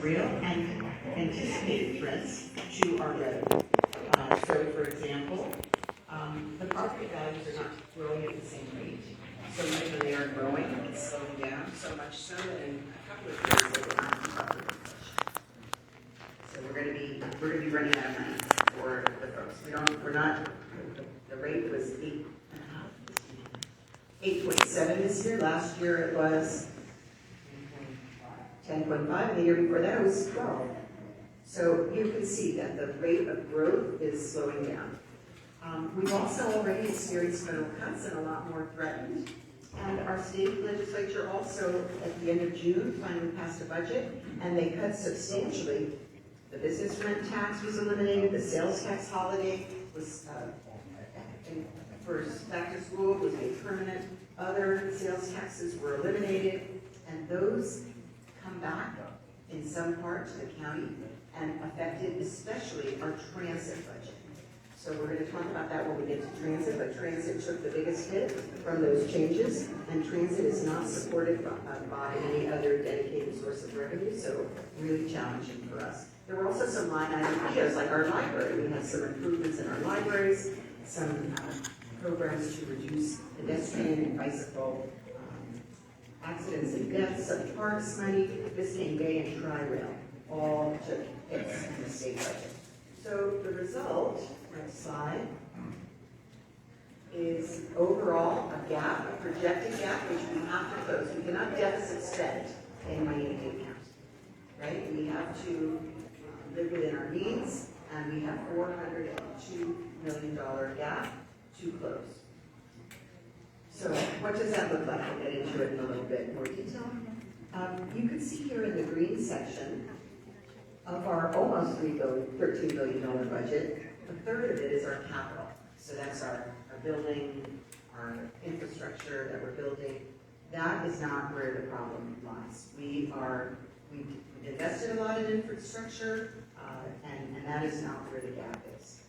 real and anticipated threats to our revenue. So, for example, the property values are not growing at the same rate. So even they are growing, it's slowing down so much so that in a couple of years they will not keep up with inflation. So we're going to be running out of money for the folks. We're not. The rate was 8.7 this year. Last year it was 10.5, and the year before that it was 12. So you can see that the rate of growth is slowing down. We've also already experienced federal cuts and a lot more threatened. And our state legislature also, at the end of June, finally passed a budget, and they cut substantially. The business rent tax was eliminated, the sales tax holiday was, for back to school, was made permanent. Other sales taxes were eliminated, and those come back in some part to the county and affected especially our transit budget. So we're going to talk about that when we get to transit, but transit took the biggest hit from those changes, and transit is not supported by any other dedicated source of revenue, so really challenging for us. There were also some line item videos, like our library. We have some improvements in our libraries, some programs to reduce pedestrian and bicycle accidents and deaths, some parks money, Biscayne Bay and Tri-Rail, all took hits in the state budget. So the result, next slide, is overall a gap, a projected gap, which we have to close. We cannot deficit spend in money in the account, right? We have to live within our means, and we have $402 million gap to close. So what does that look like? We'll get into it in a little bit more detail. You can see here in the green section of our almost $13 billion budget, a third of it is our capital. So that's our building, our infrastructure that we're building. That is not where the problem lies. We've invested a lot in infrastructure, and that is not where the gap is.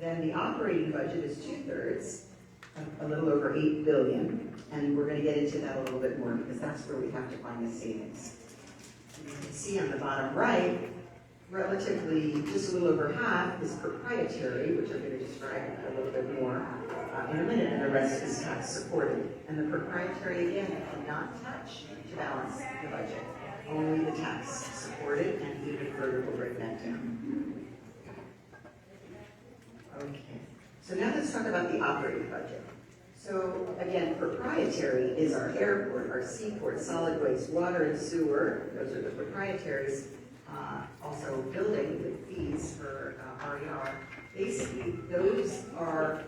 Then the operating budget is 2/3, a little over $8 billion, and we're going to get into that a little bit more because that's where we have to find the savings. You can see on the bottom right, relatively just a little over half is proprietary, which I'm going to describe a little bit more in a minute, and the rest is tax supported. And the proprietary, again, cannot touch to balance the budget. Only the tax supported, and even further we'll break that down. Okay, so now let's talk about the operating budget. So again, proprietary is our airport, our seaport, solid waste, water and sewer. Those are the proprietaries. Also building with fees for RER. Basically, those are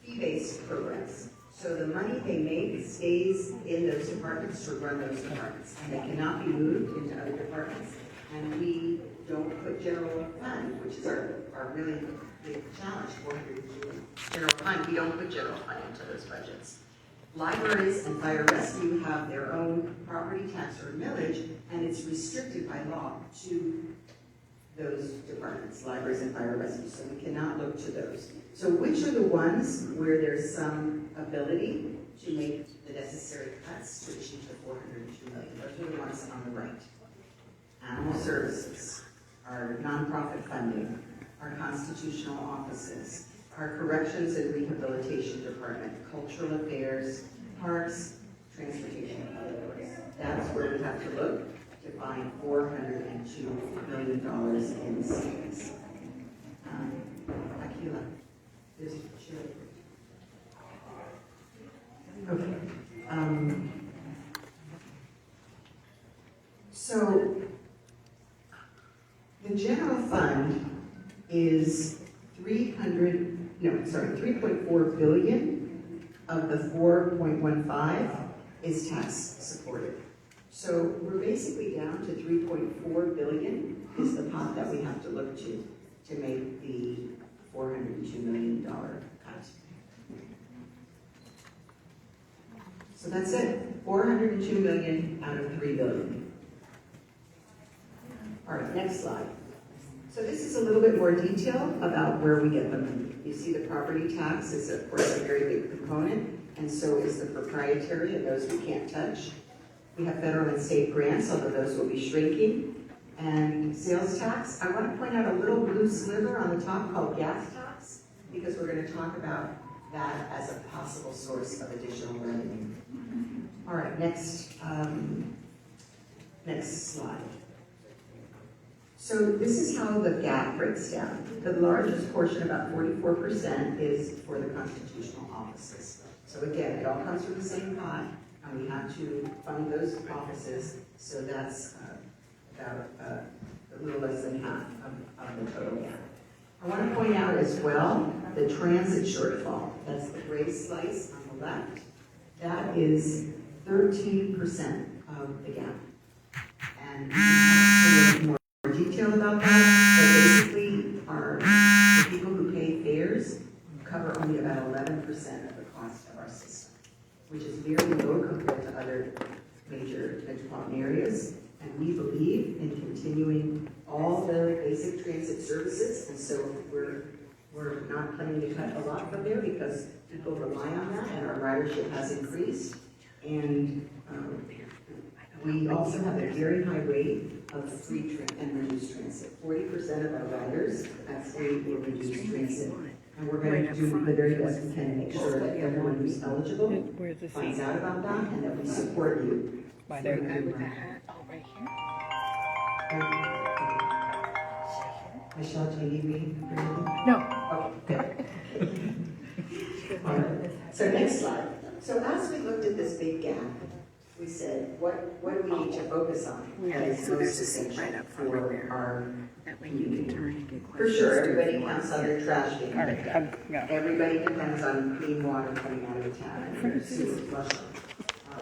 fee-based programs. So the money they make stays in those departments to run those departments. And they cannot be moved into other departments. And we don't put general fund, which is our really big challenge, 402 general fund. We don't put general fund into those budgets. Libraries and fire rescue have their own property tax or millage, and it's restricted by law to those departments, libraries and fire rescue, so we cannot look to those. So which are the ones where there's some ability to make the necessary cuts to achieve the $402 million? Those are the ones on the right. Animal services, our nonprofit funding, our constitutional offices, our corrections and rehabilitation department, cultural affairs, parks, transportation and other areas. That's where we have to look to find $402 million in savings. Akila, there's okay. So the general fund is 3.4 billion of the 4.15 is tax supported. So we're basically down to 3.4 billion is the pot that we have to look to make the $402 million cut. So that's it, 402 million out of 3 billion. All right, next slide. So this is a little bit more detail about where we get the money. You see the property tax is, of course, a very big component, and so is the proprietary, and those we can't touch. We have federal and state grants, although those will be shrinking. And sales tax, I want to point out a little blue sliver on the top called gas tax, because we're going to talk about that as a possible source of additional revenue. All right, next slide. So this is how the gap breaks down. The largest portion, about 44%, is for the constitutional offices. So again, it all comes from the same pot, and we have to fund those offices, so that's about a little less than half of the total gap. I want to point out as well the transit shortfall. That's the gray slice on the left. That is 13% of the gap. And we can talk a little more detail about that, but basically the people who pay fares cover only about 11% of the cost of our system, which is very low compared to other major metropolitan areas. And we believe in continuing all the basic transit services, and so we're not planning to cut a lot from there because people rely on that, and our ridership has increased. And we also have a very high rate of free and reduced transit. 40% of our riders at free or reduced transit. And we're going to do the very best we can to make sure that everyone who's eligible finds out about that, and that we support you. Why they're good with the hat? Oh, right here. Michelle, do you need me for anything? No. Okay, good. All right. So next slide. So as we looked at this big gap, we said, what do we need to focus on? So there's a seat right up front for there. our That way you can turn and get For sure, everybody counts on their trash being All picked right, up. yeah. Everybody depends on clean water coming out of the tap and their sewer flushing.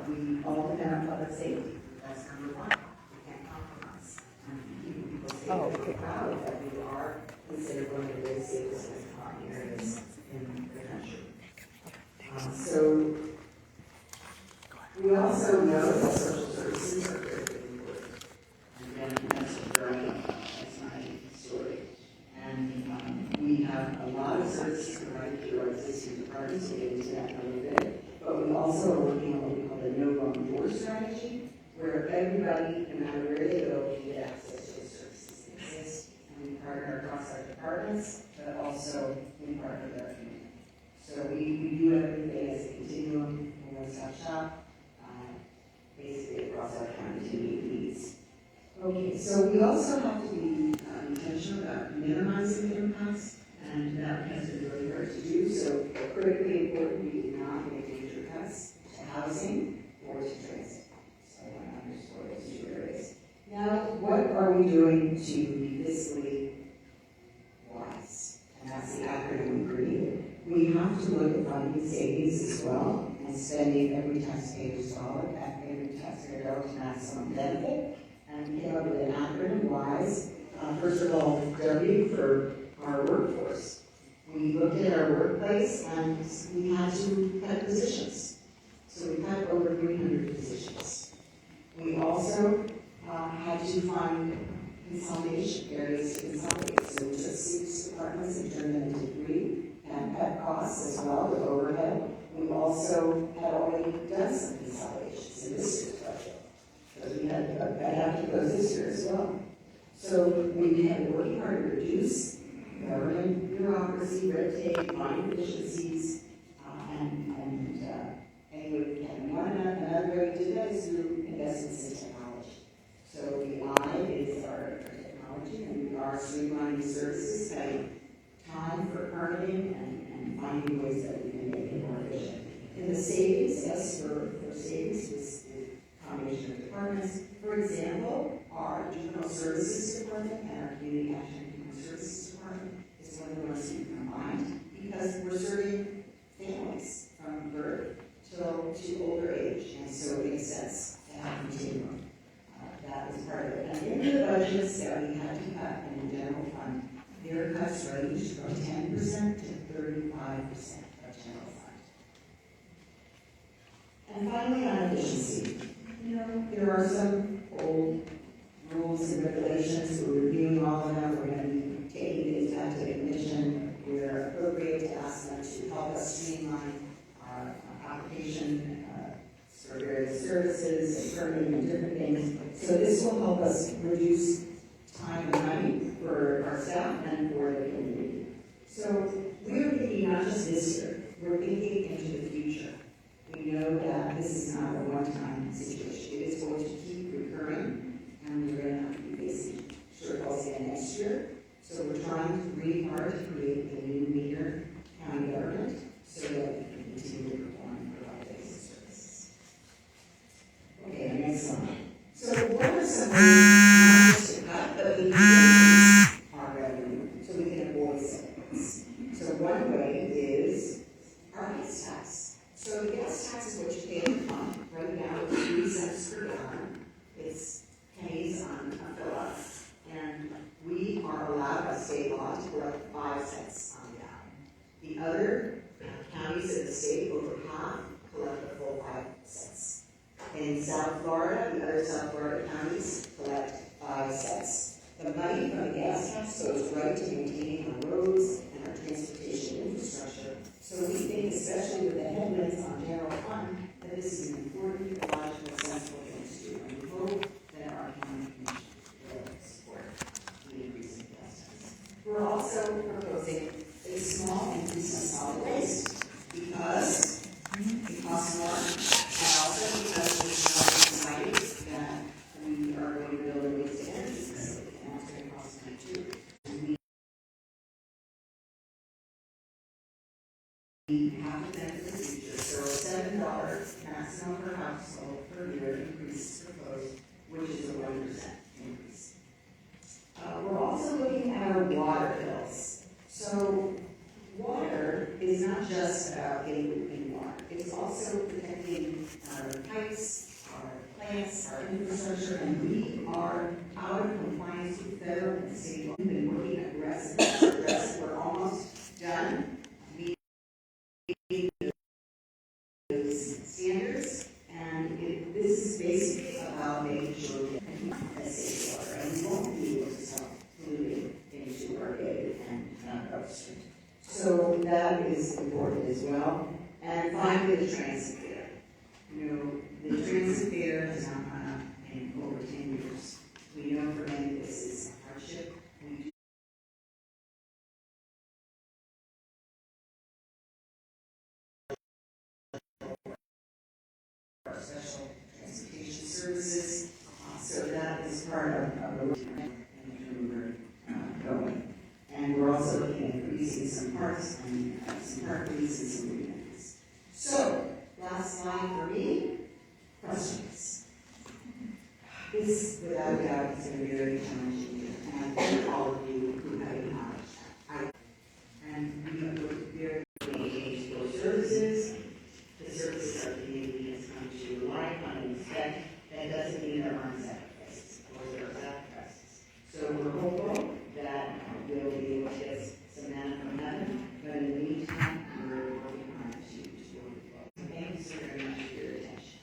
We all depend on public safety. That's number one. We can't compromise. And keeping people safe. We're proud that we are considered one of the very safest metropolitan areas in the country. So we also know that social services are very, very important. And then that's my story. And we have a lot of services provided through our existing departments. We'll get into that in a little bit. But we also are working on what we call the no wrong door strategy, where everybody, no matter where they go, can get access to the services that exist. And we partner across our departments, but also we partner with our community. So we do everything as a continuum, a one-stop shop, basically across our county to meet needs. Okay, so we also have to be intentional about minimizing the impacts, and that has been really hard to do. So critically important, we do not make major cuts to housing or to transit. So I want to underscore those two areas. Now, what are we doing to be fiscally wise? And that's the acronym we created. We have to look at funding savings as well, and spending every taxpayer's dollar, every taxpayer dollar to maximum benefit. And we came up with an acronym, WISE. First of all, W for our workforce. We looked at our workplace and we had to cut positions. So we cut over 300 positions. We also had to find consolidation areas to consolidate. So we took 6 departments and turned them into 3 and cut costs as well with overhead. We also had already done some consolidations in this year's budget. Because we had adapted those this year as well. So we had been working hard to reduce government bureaucracy, red tape, find efficiencies, anyway, we had another way we did that is through investments in technology. So the I is our technology, and we are streamlining services, cutting time for permitting and finding ways that we can make it more efficient. And the savings, yes, for savings is the combination of departments. For example, our juvenile services department and our community action and human services department is one of the ones we combined because we're serving families from birth to older age, and so it makes sense to have a continuum. That was part of it. And in the budgets that we had to cut in the general fund, their cuts ranged from 10% to 35% of general fund. And finally, on efficiency. There are some old rules and regulations. We're reviewing all of them. We're going to be taking these back to the commission. We're appropriate to ask them to help us streamline our application for various services and permitting and different things. So this will help us reduce time and money for our staff and for the community. So we're thinking not just this year, we're thinking into the future. We know that this is not a one-time situation. It is going to keep recurring, and we're going to have to be facing shortfalls again next year. So we're trying really hard to create a new leader county government so that we can continue to perform and provide basic services. Okay, next slide. So what are some ways not just to cut, but we can increase our revenue so we can avoid setbacks? So one way is our gas tax. So the gas tax is what you pay at the pump. Right now it's 3 cents per gallon. It's pennies on a fill up. And we are allowed by state law to collect 5 cents on the gallon. The other counties in the state, over half, collect the full 5 cents. In South Florida, the other South Florida counties collect 5 cents. The money from the gas tax goes right to maintaining our roads and our transportation infrastructure. So we think, especially with the headwinds on general fund, that this is an important, logical, sensible thing to do. And we hope that our county commission will support the increase in gas tax. We're also proposing a small increase in solid waste because it costs more, and also because we have decided that we are going to build a waste to energy facility, and that's going to cost money too. We have to think of the future, so $7 maximum per household per year increase proposed, which is a 1% increase. We're also looking at our water bills. So water is not just about getting clean water. It's also protecting our pipes, our plants, our infrastructure, and we are out of compliance with federal and state law. We've been working aggressive. We're almost done. Standards, and this is basically about making sure we get safe water, and we won't be able to stop polluting into our air and upstream. So that is important as well. And finally, the transit fare. The transit fare has not gone up in over 10 years. We know for many this is a hardship. Special transportation services, so that is part of the route we're going. And we're also looking at increasing some parks and some park leases and some rebates. So, last slide for me, questions. This, without a doubt, is going to be very challenging year, and I thank all of you who have acknowledged that. And we have worked very engaged with services. The services our community has come to rely on and expect. That doesn't mean there aren't sacrifices. Of course, there are sacrifices. So we're hopeful that we'll be able to get some manna from heaven, but in the meantime, we're working hard to work with God. Thank you so very much for your attention.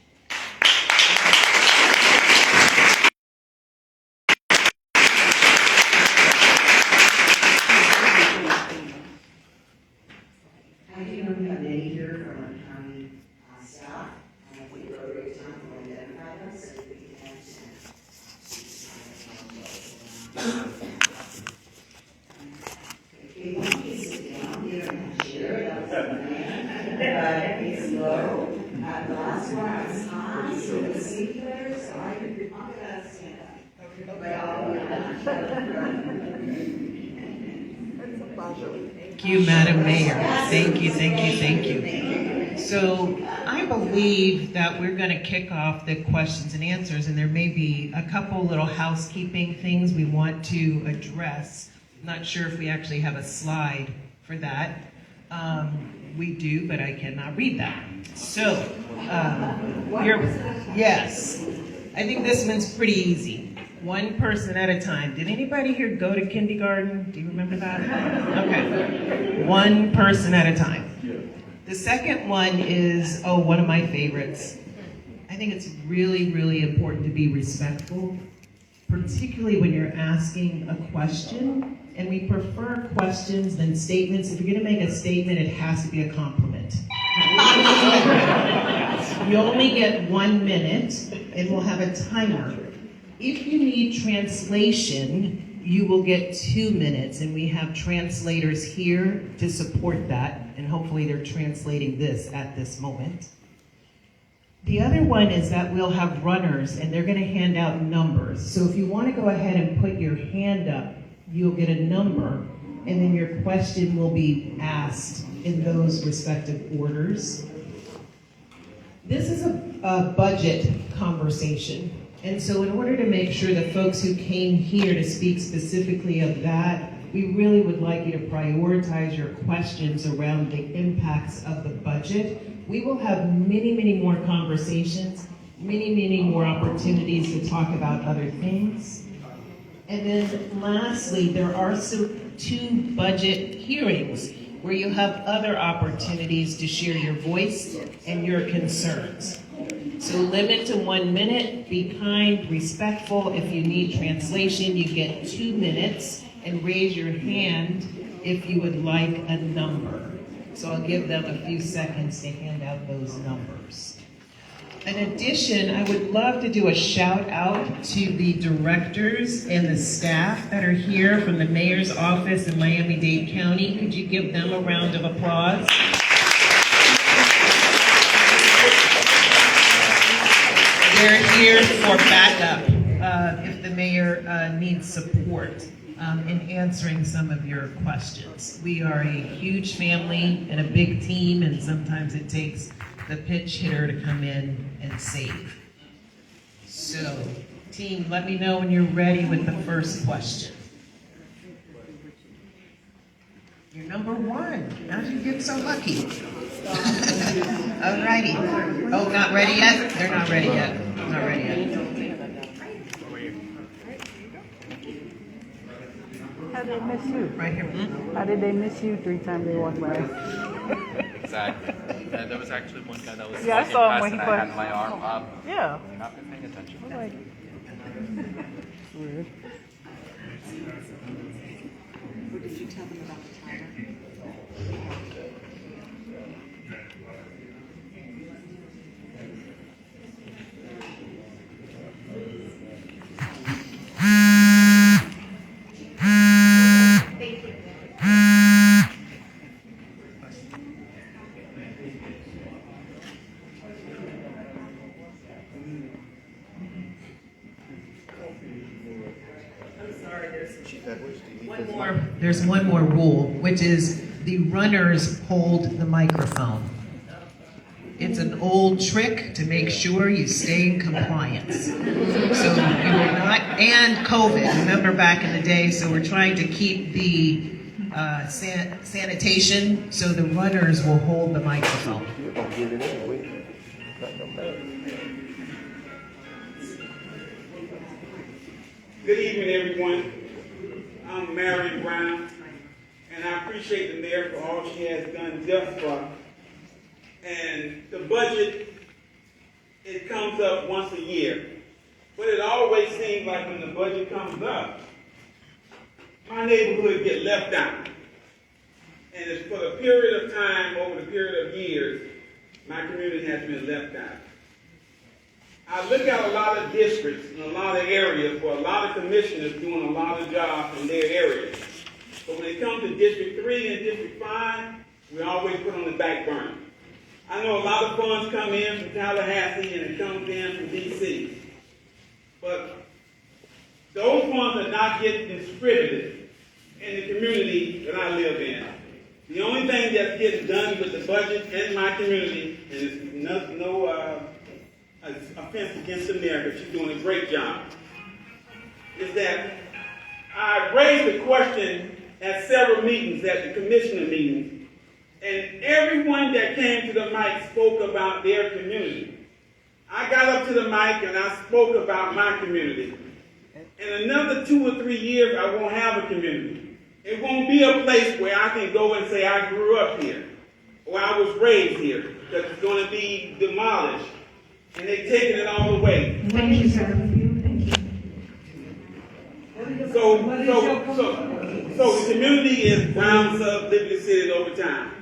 I do know we have many here from our county staff, and I think we're a great time to identify them so that we can understand. Okay, one piece it down here and here, that was a man, it's low. The last one I was high, so it was sleepy there, so I'm gonna stand up. But I'll be Thank you, Madam Mayor. Thank you, thank you, thank you. So I believe that we're going to kick off the questions and answers, and there may be a couple little housekeeping things we want to address. I'm not sure if we actually have a slide for that. We do, but I cannot read that. So, yes, I think this one's pretty easy. One person at a time. Did anybody here go to kindergarten? Do you remember that? Okay. One person at a time. The second one is, one of my favorites. I think it's really, really important to be respectful, particularly when you're asking a question. And we prefer questions than statements. If you're going to make a statement, it has to be a compliment. You only get 1 minute, and we'll have a timer. If you need translation, you will get 2 minutes, and we have translators here to support that, and hopefully they're translating this at this moment. The other one is that we'll have runners, and they're going to hand out numbers. So if you want to go ahead and put your hand up, you'll get a number, and then your question will be asked in those respective orders. This is a budget conversation. And so in order to make sure that folks who came here to speak specifically of that, we really would like you to prioritize your questions around the impacts of the budget. We will have many, many more conversations, many, many more opportunities to talk about other things. And then lastly, there are 2 budget hearings where you have other opportunities to share your voice and your concerns. So limit to 1 minute, be kind, respectful. If you need translation, you get 2 minutes, and raise your hand if you would like a number. So I'll give them a few seconds to hand out those numbers. In addition, I would love to do a shout out to the directors and the staff that are here from the mayor's office in Miami-Dade County. Could you give them a round of applause? They're here for backup if the mayor needs support in answering some of your questions. We are a huge family and a big team, and sometimes it takes the pinch hitter to come in and save. So, team, let me know when you're ready with the first question. You're number 1. How did you get so lucky? Alrighty. Oh, not ready yet? They're not ready yet. Not ready yet. How did they miss you? Right here. Hmm? How did they miss you 3 times they walked by? Exactly. There was actually one guy that was Yeah, I walking saw him past when he and I had my arm up. Yeah. Not been paying attention. I was like, weird. What did you tell them about the timer? There's one more rule, which is the runners hold the microphone. It's an old trick to make sure you stay in compliance. So you will not, and COVID, remember back in the day, so we're trying to keep the sanitation, so the runners will hold the microphone. Good evening, everyone. I'm Mary Brown, and I appreciate the mayor for all she has done thus far. And the budget, it comes up once a year. But it always seems like when the budget comes up, my neighborhood gets left out. And it's for the period of time, over the period of years, my community has been left out. I look at a lot of districts and a lot of areas where a lot of commissioners doing a lot of jobs in their areas. But when it comes to District 3 and District 5, we always put on the back burner. I know a lot of funds come in from Tallahassee and it comes in from DC. But those funds are not getting distributed in the community that I live in. The only thing that's getting done with the budget in my community, and it's no offense against the mayor, but she's doing a great job, is that I raised the question at several meetings, at the commissioner meetings, and everyone that came to the mic spoke about their community. I got up to the mic and I spoke about my community. In another 2 or 3 years, I won't have a community. It won't be a place where I can go and say I grew up here, or I was raised here, because it's going to be demolished. And they've taken it all away. Thank you, sir. Thank you. So the community is Brown Sub, Liberty City over time.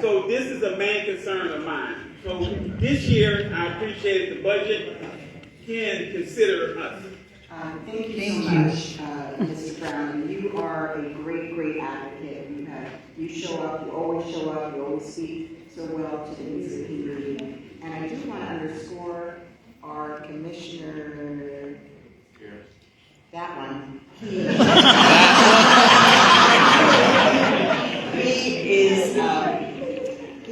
So this is a main concern of mine. So this year, I appreciate the budget can consider us. Thank you Thank so you. much, Mr. Brown. You are a great, great advocate. You show up, you always speak so well to the needs of the community. And I do want to underscore our commissioner, that one. He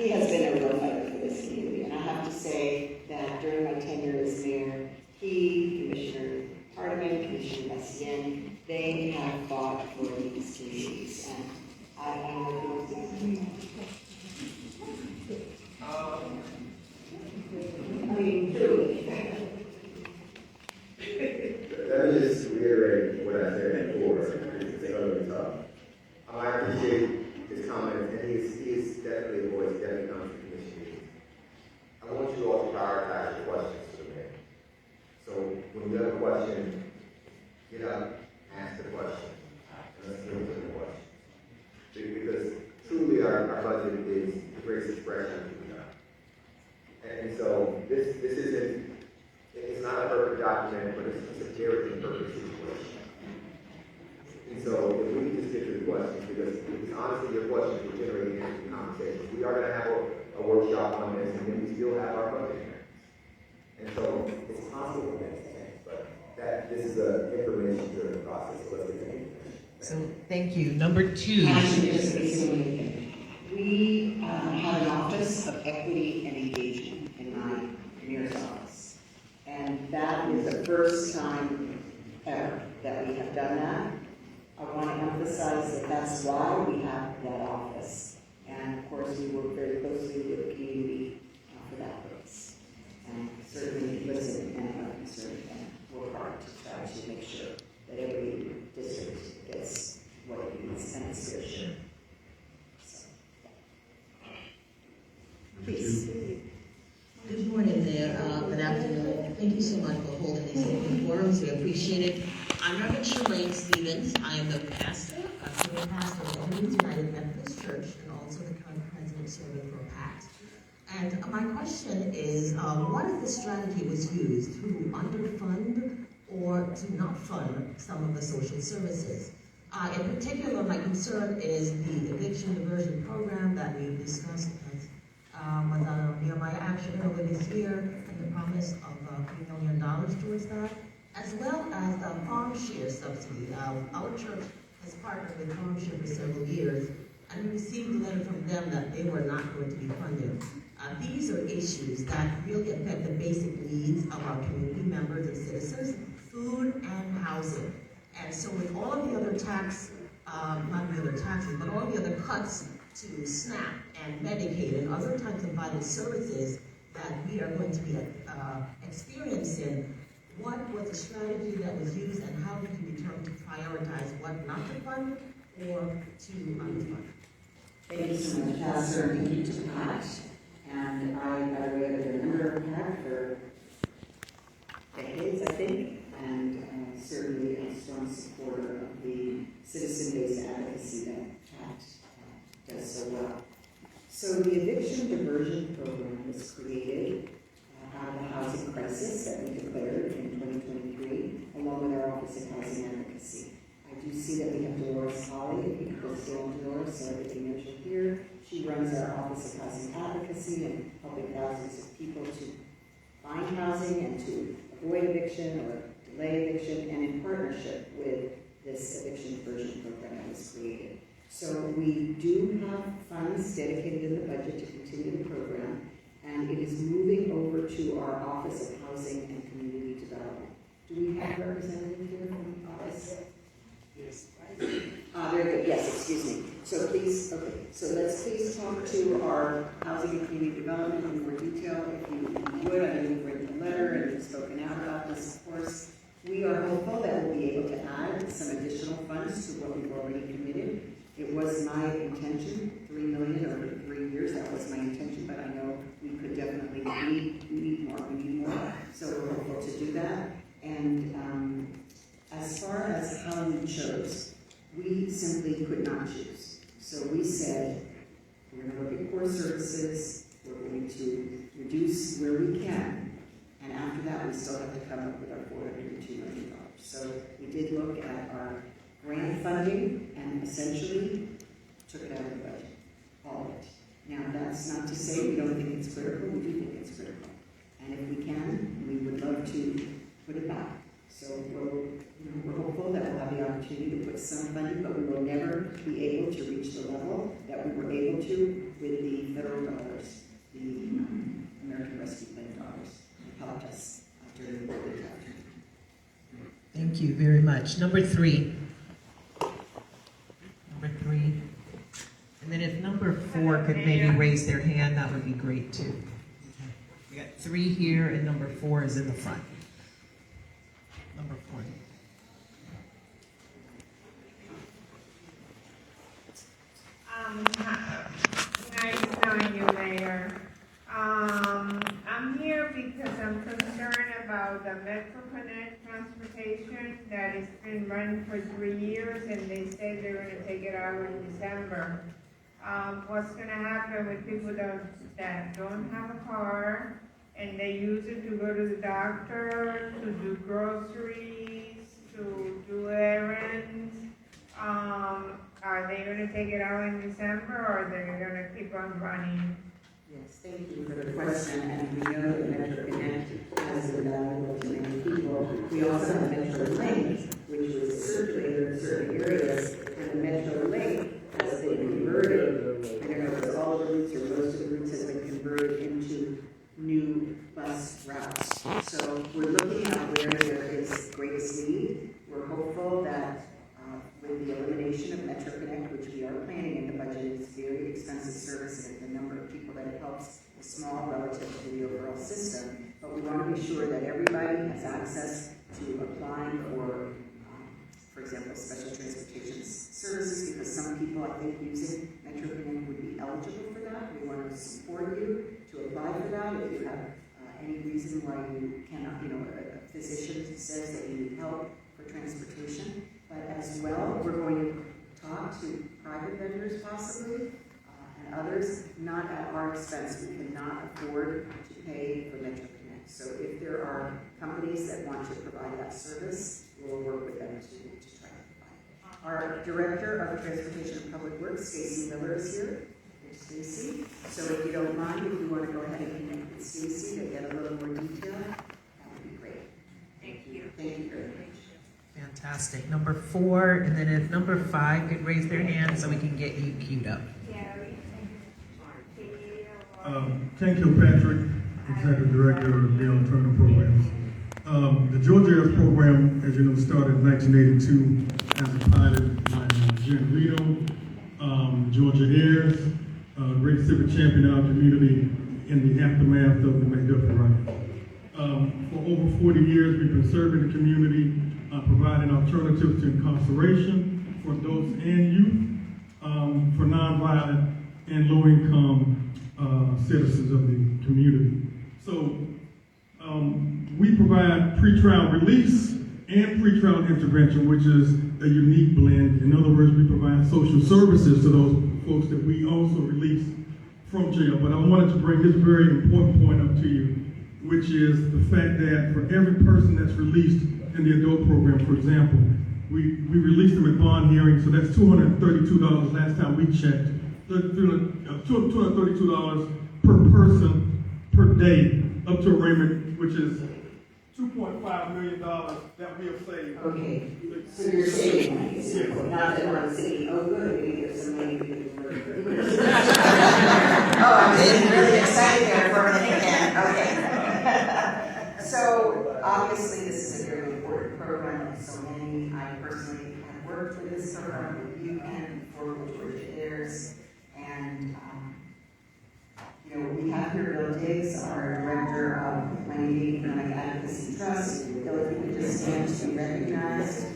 has been a real fighter for this community. And I have to say that during my tenure as mayor, Commissioner Hardiman, Commissioner Messian, they have fought for these communities. And I know truly. Let me just reiterate what I said before, it's really tough. I appreciate his comments, and he is definitely a voice, definitely comes from the commission. I want you all to prioritize your questions to the mayor. So when you have a question, get up, ask the question, and let's deal with the question. Because truly our budget is the greatest expression we have. And so this isn't, it's not a perfect document, but it's a very imperfect situation. And so if we can just get to the questions, because honestly your questions will generate interesting conversations. We are going to have a workshop on this, and then we still have our budget hearings. And so it's possible for next thing, but this is an information-driven process. So let's get into it. So thank you. Number 2. We have an Office of Equity and Engagement in my mayor's office. And that is the first time ever that we have done that. I want to emphasize that that's why we have that office. And of course, we work very closely with the community for that purpose. And certainly listen and are concerned and work hard to try to make sure that every district gets what it needs and its fair share. So, yeah. Please. Good morning there, good afternoon. Thank you so much for holding these open forums. We appreciate it. I'm Reverend Sherlane Stevens. I am the pastor, senior pastor of the United Methodist Church, and also the current president serving for PACT. And my question is, what if the strategy was used to underfund or to not fund some of the social services? In particular, my concern is the eviction diversion program that we've discussed with Nehemiah Action earlier this year, and the promise of $3 million towards that, as well as the farm share subsidy. Our church has partnered with Farm Share for several years, and we received a letter from them that they were not going to be funded. These are issues that really affect the basic needs of our community members and citizens, food and housing. And so with all of the other not the other taxes, but all the other cuts to SNAP and Medicaid and other types of vital services that we are going to be experiencing, what was the strategy that was used and how did you determine to prioritize what not to fund or to unfund? Thank you so much, Pastor. Thank you to PACT. And I, by the way, have been a member of PACT for decades, I think, and certainly a strong supporter of the citizen-based advocacy that PACT does so well. So the eviction diversion program was created out of the housing crisis that we declared in 2023, along with our Office of Housing Advocacy. I do see that we have Dolores Holly, if you could still on Dolores, so everything that you'll hear. She runs our Office of Housing Advocacy and helping thousands of people to find housing and to avoid eviction or delay eviction, and in partnership with this eviction diversion program that was created. So we do have funds dedicated in the budget to continue the program, and it is moving over to our Office of Housing and Community Development. Do we have a representative here from the office? Yes. Very good. Yes, excuse me. So please, okay. So let's please talk to our Housing and Community Development in more detail, if you would. I know you've written a letter and you've spoken out about this, of course. We are hopeful that we'll be able to add some additional funds to what we've already committed. It was my intention, $3 million over 3 years. That was my intention, but I know we could definitely need more. We need more. So we're hopeful to do that. And as far as how we chose, we simply could not choose. So we said, we're going to look at core services, we're going to reduce where we can, and after that we still have to come up with our $402 million. So we did look at our grant funding and essentially took it out of the budget, all of it. Now, that's not to say we don't think it's critical, we do think it's critical. And if we can, we would love to put it back. So we're hopeful that we'll have the opportunity to put some funding, but we will never be able to reach the level that we were able to with the federal dollars, the American Rescue Plan dollars, that helped us during the COVID time. Thank you very much. Number 3. Number 3. And then if number 4 could maybe raise their hand, that would be great too. We got 3 here and number 4 is in the front. Number 4. Nice knowing you, Mayor. I'm here because I'm concerned about the MetroConnect transportation that has been running for 3 years, and they say they're gonna take it out in December. What's gonna happen with people that don't have a car, and they use it to go to the doctor, to do groceries, to do errands? Are they gonna take it out in December, or are they gonna keep on running? Yes, thank you for the question, and we know that MetroConnect has been valuable to many people. We also have MetroLink, which was circulated in certain areas, and the MetroLink has been converted. I don't know if it's all the routes or most of the routes has been converted into new bus routes. So we're looking at where there is greatest need. We're hopeful that with the elimination of MetroConnect, which we are planning in the budget, it's a very expensive service, and the number of people that it helps is small relative to the overall system. But we want to be sure that everybody has access to applying for example, special transportation services, because some people, I think, using MetroConnect would be eligible for that. We want to support you to apply for that. If you have any reason why you cannot, a physician says that you need help for transportation. But as well, we're going to talk to private vendors possibly, and others, not at our expense. We cannot afford to pay for MetroConnect. So if there are companies that want to provide that service, we'll work with them to try to provide. Our Director of Transportation and Public Works, Stacy Miller, is here. There's Stacy. So if you don't mind, if you want to go ahead and connect with Stacy to get a little more detail, that would be great. Thank you. Thank you very much. Fantastic. Number 4, and then if number 5 could raise their hand so we can get you queued up. Ken Kilpatrick, Executive Director of the Alternative Programs. The Georgia Airs program, as you know, started in 1982 as a pilot by Jen Reno, Georgia Airs, a great civic champion in our community in the aftermath of the McDuffie riots. For over 40 years, we've been serving the community, providing alternatives to incarceration for adults and youth, for nonviolent and low-income citizens of the community. So we provide pretrial release and pretrial intervention, which is a unique blend. In other words, we provide social services to those folks that we also release from jail. But I wanted to bring this very important point up to you, which is the fact that for every person that's released in the adult program, for example, we release them at bond hearing, so that's $232 last time we checked. $232 per person per day up to arraignment, which is $2.5 million that we have saved. Okay, so you're saving money, not that we're saying, oh good, we get some money to do work. Oh, I'm getting really excited there for a minute again, okay. So, obviously this is a very important program, and so many, I personally have worked with this program with you and for Georgia Airs, and we have here Bill Diggs, our Director of Miami Economic Advocacy Trust. Bill, if you could just stand to be recognized.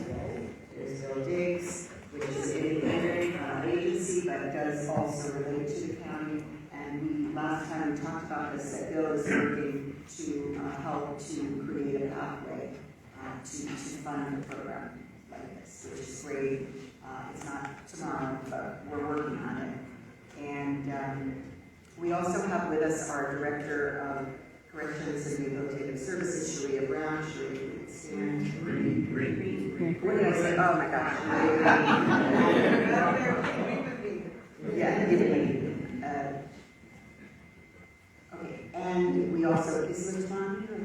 There's Bill Diggs, which is an independent agency, but does also relate to the county. And last time we talked about this, that Bill is working to help to create a pathway to fund the program like this, which is great. It's not tomorrow, but we're working on it. And we also have with us our Director of Corrections and Rehabilitative Services, Sharia Brown. Sharia, Stand green. What did I say? Oh my gosh. Yeah, give it me. Okay, and we also, is Latonya here?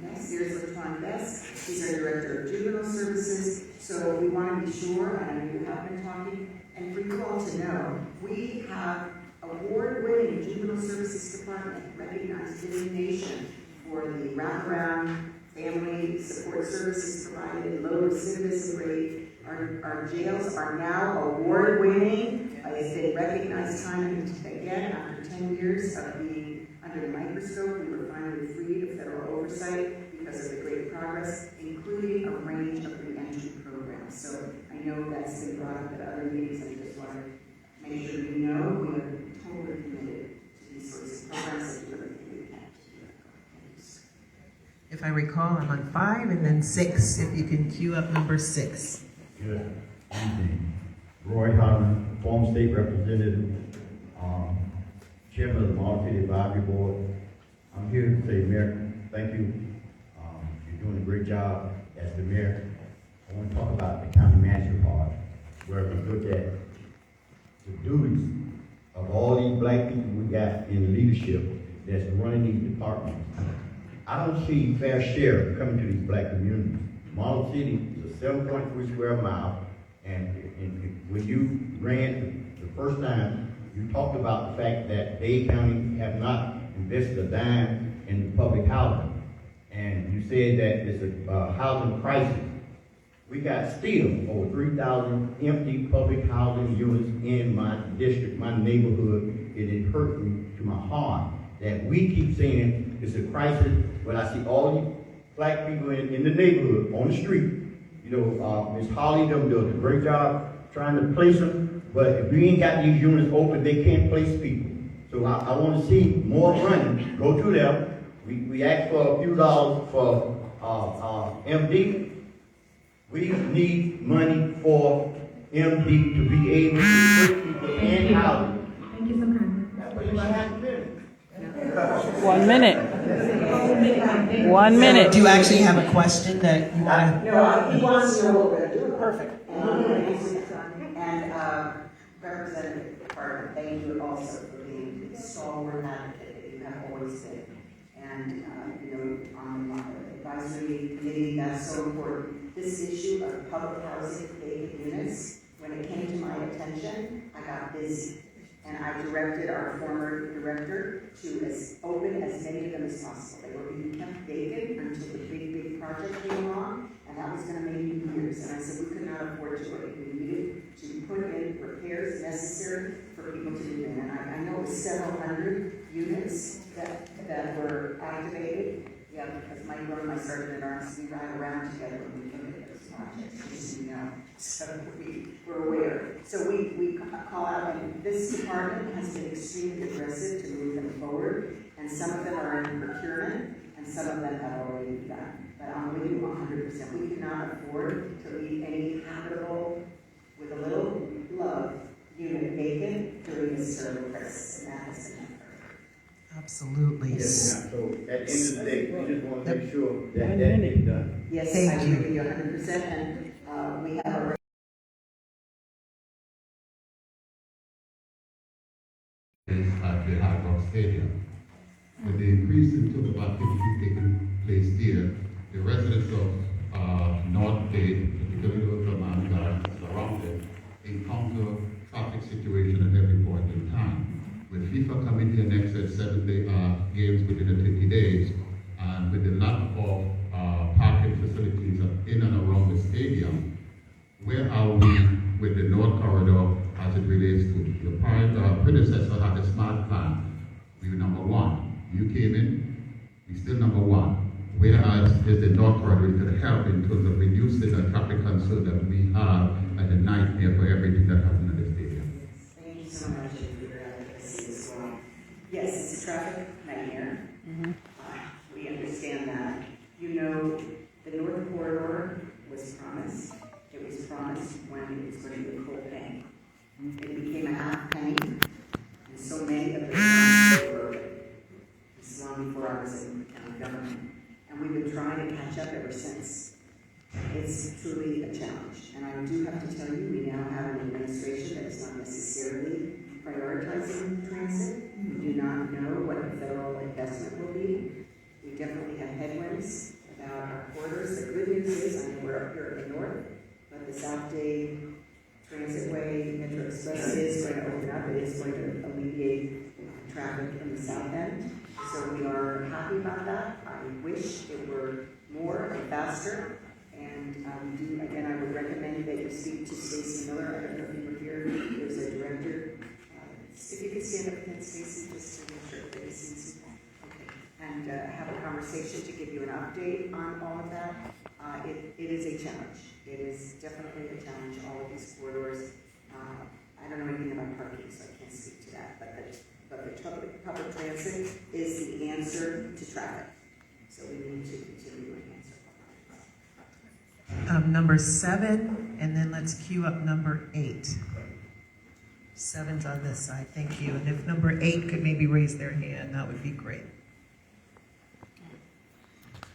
Yes, here's Latonya Best. She's our Director of Juvenile Services. So we want to be sure, and I know you have been talking, and for you all to know, we have award-winning Juvenile Services Department recognized designation for the wraparound family support services provided in low recidivism rate. Our jails are now award-winning. It's been recognized time and again after 10 years of being under the microscope. We were finally freed of federal oversight because of the great progress, including a range of re-entry programs. So I know that's been brought up at other meetings, and I just want to make sure you know we are totally committed to these sorts of programs that we really can. If I recall, I'm on 5 and then 6. If you can cue up number 6. Good evening. Roy Holland, former state representative, chairman of the Model City Advisory Board. I'm here to say, Mayor, thank you. You're doing a great job as the mayor. I want to talk about the county manager part, where we look at the duties of all these black people we got in leadership that's running these departments. I don't see fair share coming to these black communities. Model City is a 7.3 square mile, and when you ran the first time, you talked about the fact that Dade County have not invested a dime in public housing, and you said that it's a housing crisis. We got still over 3,000 empty public housing units in my district, my neighborhood. It hurt me to my heart that we keep saying it's a crisis, but I see all these black people in the neighborhood, on the street. You know, Ms. Holly them does a great job trying to place them, but if we ain't got these units open, they can't place people. So I want to see more money go to them. We asked for a few dollars for MD. We need money for MD to be able to put people in housing. Thank you so much. That's what you have to do. 1 minute. 1 minute. Do you actually have a question that you want to? No, he wants to know what we're doing. Perfect. And Representative Carter, thank you also for being the stalwart advocate that you have always been. And, you know, on the advisory committee, that's so important. This issue of public housing vacant units, when it came to my attention, I got busy. And I directed our former director to open as many of them as possible. They were being kept vacant until the big project came along, and that was going to make years. And I said we could not afford to wait. We needed to put in repairs necessary for people to do that. And I know it was several hundred units that were activated. Yeah, because my brother and my sergeant at arms, we ride around together when we committed those projects, just so you know. So we're aware. So we call out, and this department has been extremely aggressive to move them forward, and some of them are in procurement, and some of them have already begun. But I'm with you 100%. We cannot afford to leave any habitable, with a little love, unit vacant during this terrible crisis, and that has been effort. Absolutely. Yes, so at the end of the day, we just want to make sure that is done. Yes, Thank I you. agree with you 100%, and we have a at the Hard Rock Stadium. With the increase in total activity taking place there, the residents of North Dade, particularly those of Manhattan surrounded, encounter traffic situation at every point in time. With FIFA coming here next at 7-day games within the 30 days, and with the lack of parking facilities in and around the stadium, where are we with the North Corridor as it relates to your predecessor had a smart plan? We were number 1. You came in, we still number 1. Whereas is the North Corridor is going to help in terms of reducing the traffic concern that we have as a nightmare for everything that happens at the stadium. Thank you so much for your advocacy as well. Yes, it's a traffic nightmare. We understand that. You know, the North Corridor was promised. It was promised when it was going to be a full penny. It became a half penny, and so many of the times were this long before I was in county government. And we've been trying to catch up every ever since. It's truly a challenge. And I do have to tell you, we now have an administration that is not necessarily prioritizing transit. We do not know what the federal investment will be. We definitely have headwinds about our corridors. The good news is, I know we're up here in the north, but the South Day Transitway Metro Express is going to open up. It is going to alleviate traffic in the south end. So we are happy about that. I wish it were more and faster. And again, I would recommend that you speak to Stacy Miller. I don't know if you were here. There's a director. If you could stand up again, Stacy, just to make sure that he sees you. Okay. And have a conversation to give you an update on all of that. It is a challenge. It is definitely a challenge, all of these corridors. I don't know anything about parking, so I can't speak to that. But the public transit is the answer to traffic. So we need to continue to enhance our public. Number 7, and then let's queue up number 8. 7's on this side, thank you. And if number 8 could maybe raise their hand, that would be great.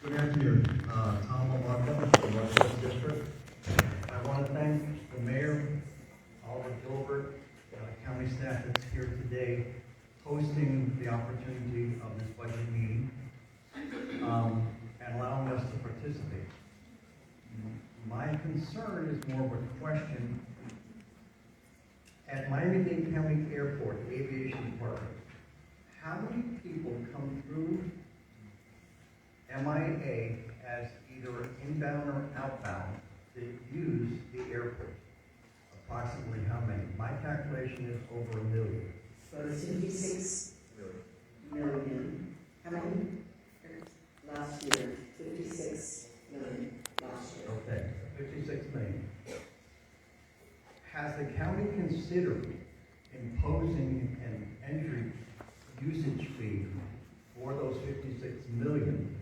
Good afternoon, Tom Lamarca from West District. I want to thank the mayor, Oliver Gilbert, county staff that's here today, hosting the opportunity of this budget meeting, and allowing us to participate. My concern is more of a question. At Miami-Dade County Airport, Aviation Department, how many people come through MIA as either inbound or outbound that use the airport? Approximately how many? My calculation is over 1 million. So it's 56 million. How many? Last year, 56 million last year. Okay, 56 million. Has the county considered imposing an entry usage fee for those 56 million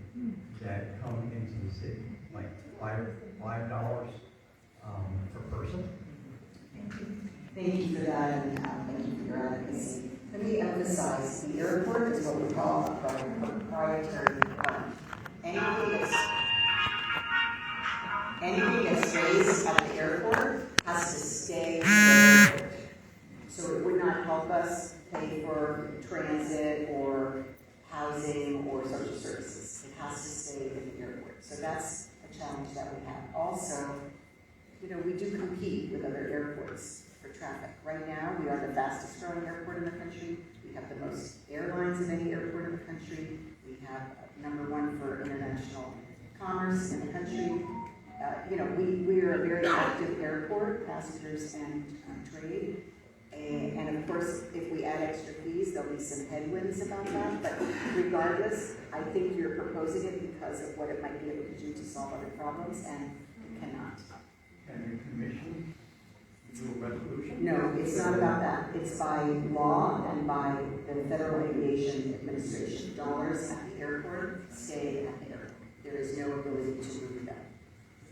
that come into the city, like $5 per person? Thank you for that, and thank you for your advocacy. Let me emphasize, the airport is what we call a proprietary fund. Anything that stays at the airport has to stay at the airport. So it would not help us pay for transit or housing or social services. It has to stay in the airport. So that's a challenge that we have. Also, we do compete with other airports for traffic. Right now, we are the fastest growing airport in the country. We have the most airlines of any airport in the country. We have #1 for international commerce in the country. We are a very active airport, passengers and trade. And of course, if we add extra fees, there'll be some headwinds about that. But regardless, I think you're proposing it because of what it might be able to do to solve other problems, and it cannot. Can the commission do a resolution? No, it's not about that. It's by law and by the Federal Aviation Administration. Dollars at the airport stay at the airport. There is no ability to move them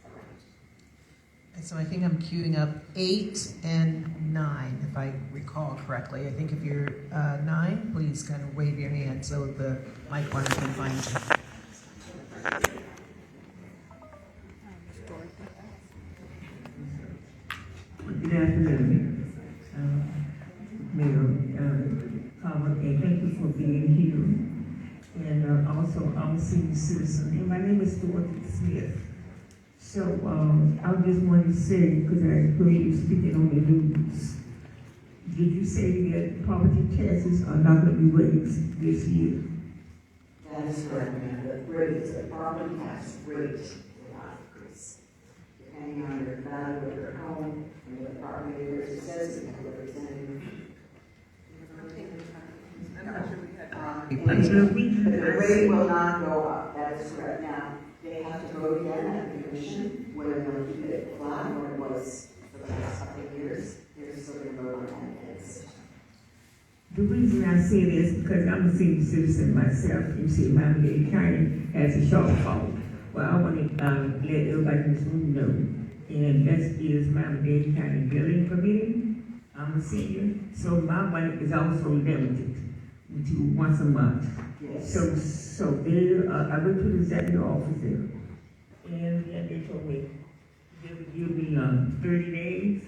around. So I think I'm queuing up 8 and 9, if I recall correctly. I think if you're 9, please kind of wave your hand so the mic runner can find you. Good afternoon, Mayor Palmer, and thank you for being here. And also, I'm a senior citizen, and my name is Dorothy Smith. So I just wanted to say, because I heard you speaking on the news, did you say that property taxes are not going to be raised this year? That is correct, ma'am. The property tax rate will not increase. Depending on your value of your home and what the property rate says, you have a representative. The rate will not go up. That is correct. Now, they have to vote again at the commission whether they'll keep it flat or it was for the last couple of years. They're still going to vote on that. The reason I say this is because I'm a senior citizen myself. You see, Miami-Dade County has a shortfall. Well, I want to let everybody in this room know, and that is Miami-Dade County Building Committee. I'm a senior, so my money is also limited to once a month. Yes. So I go to the executive office there, and they told me they would give me 30 days.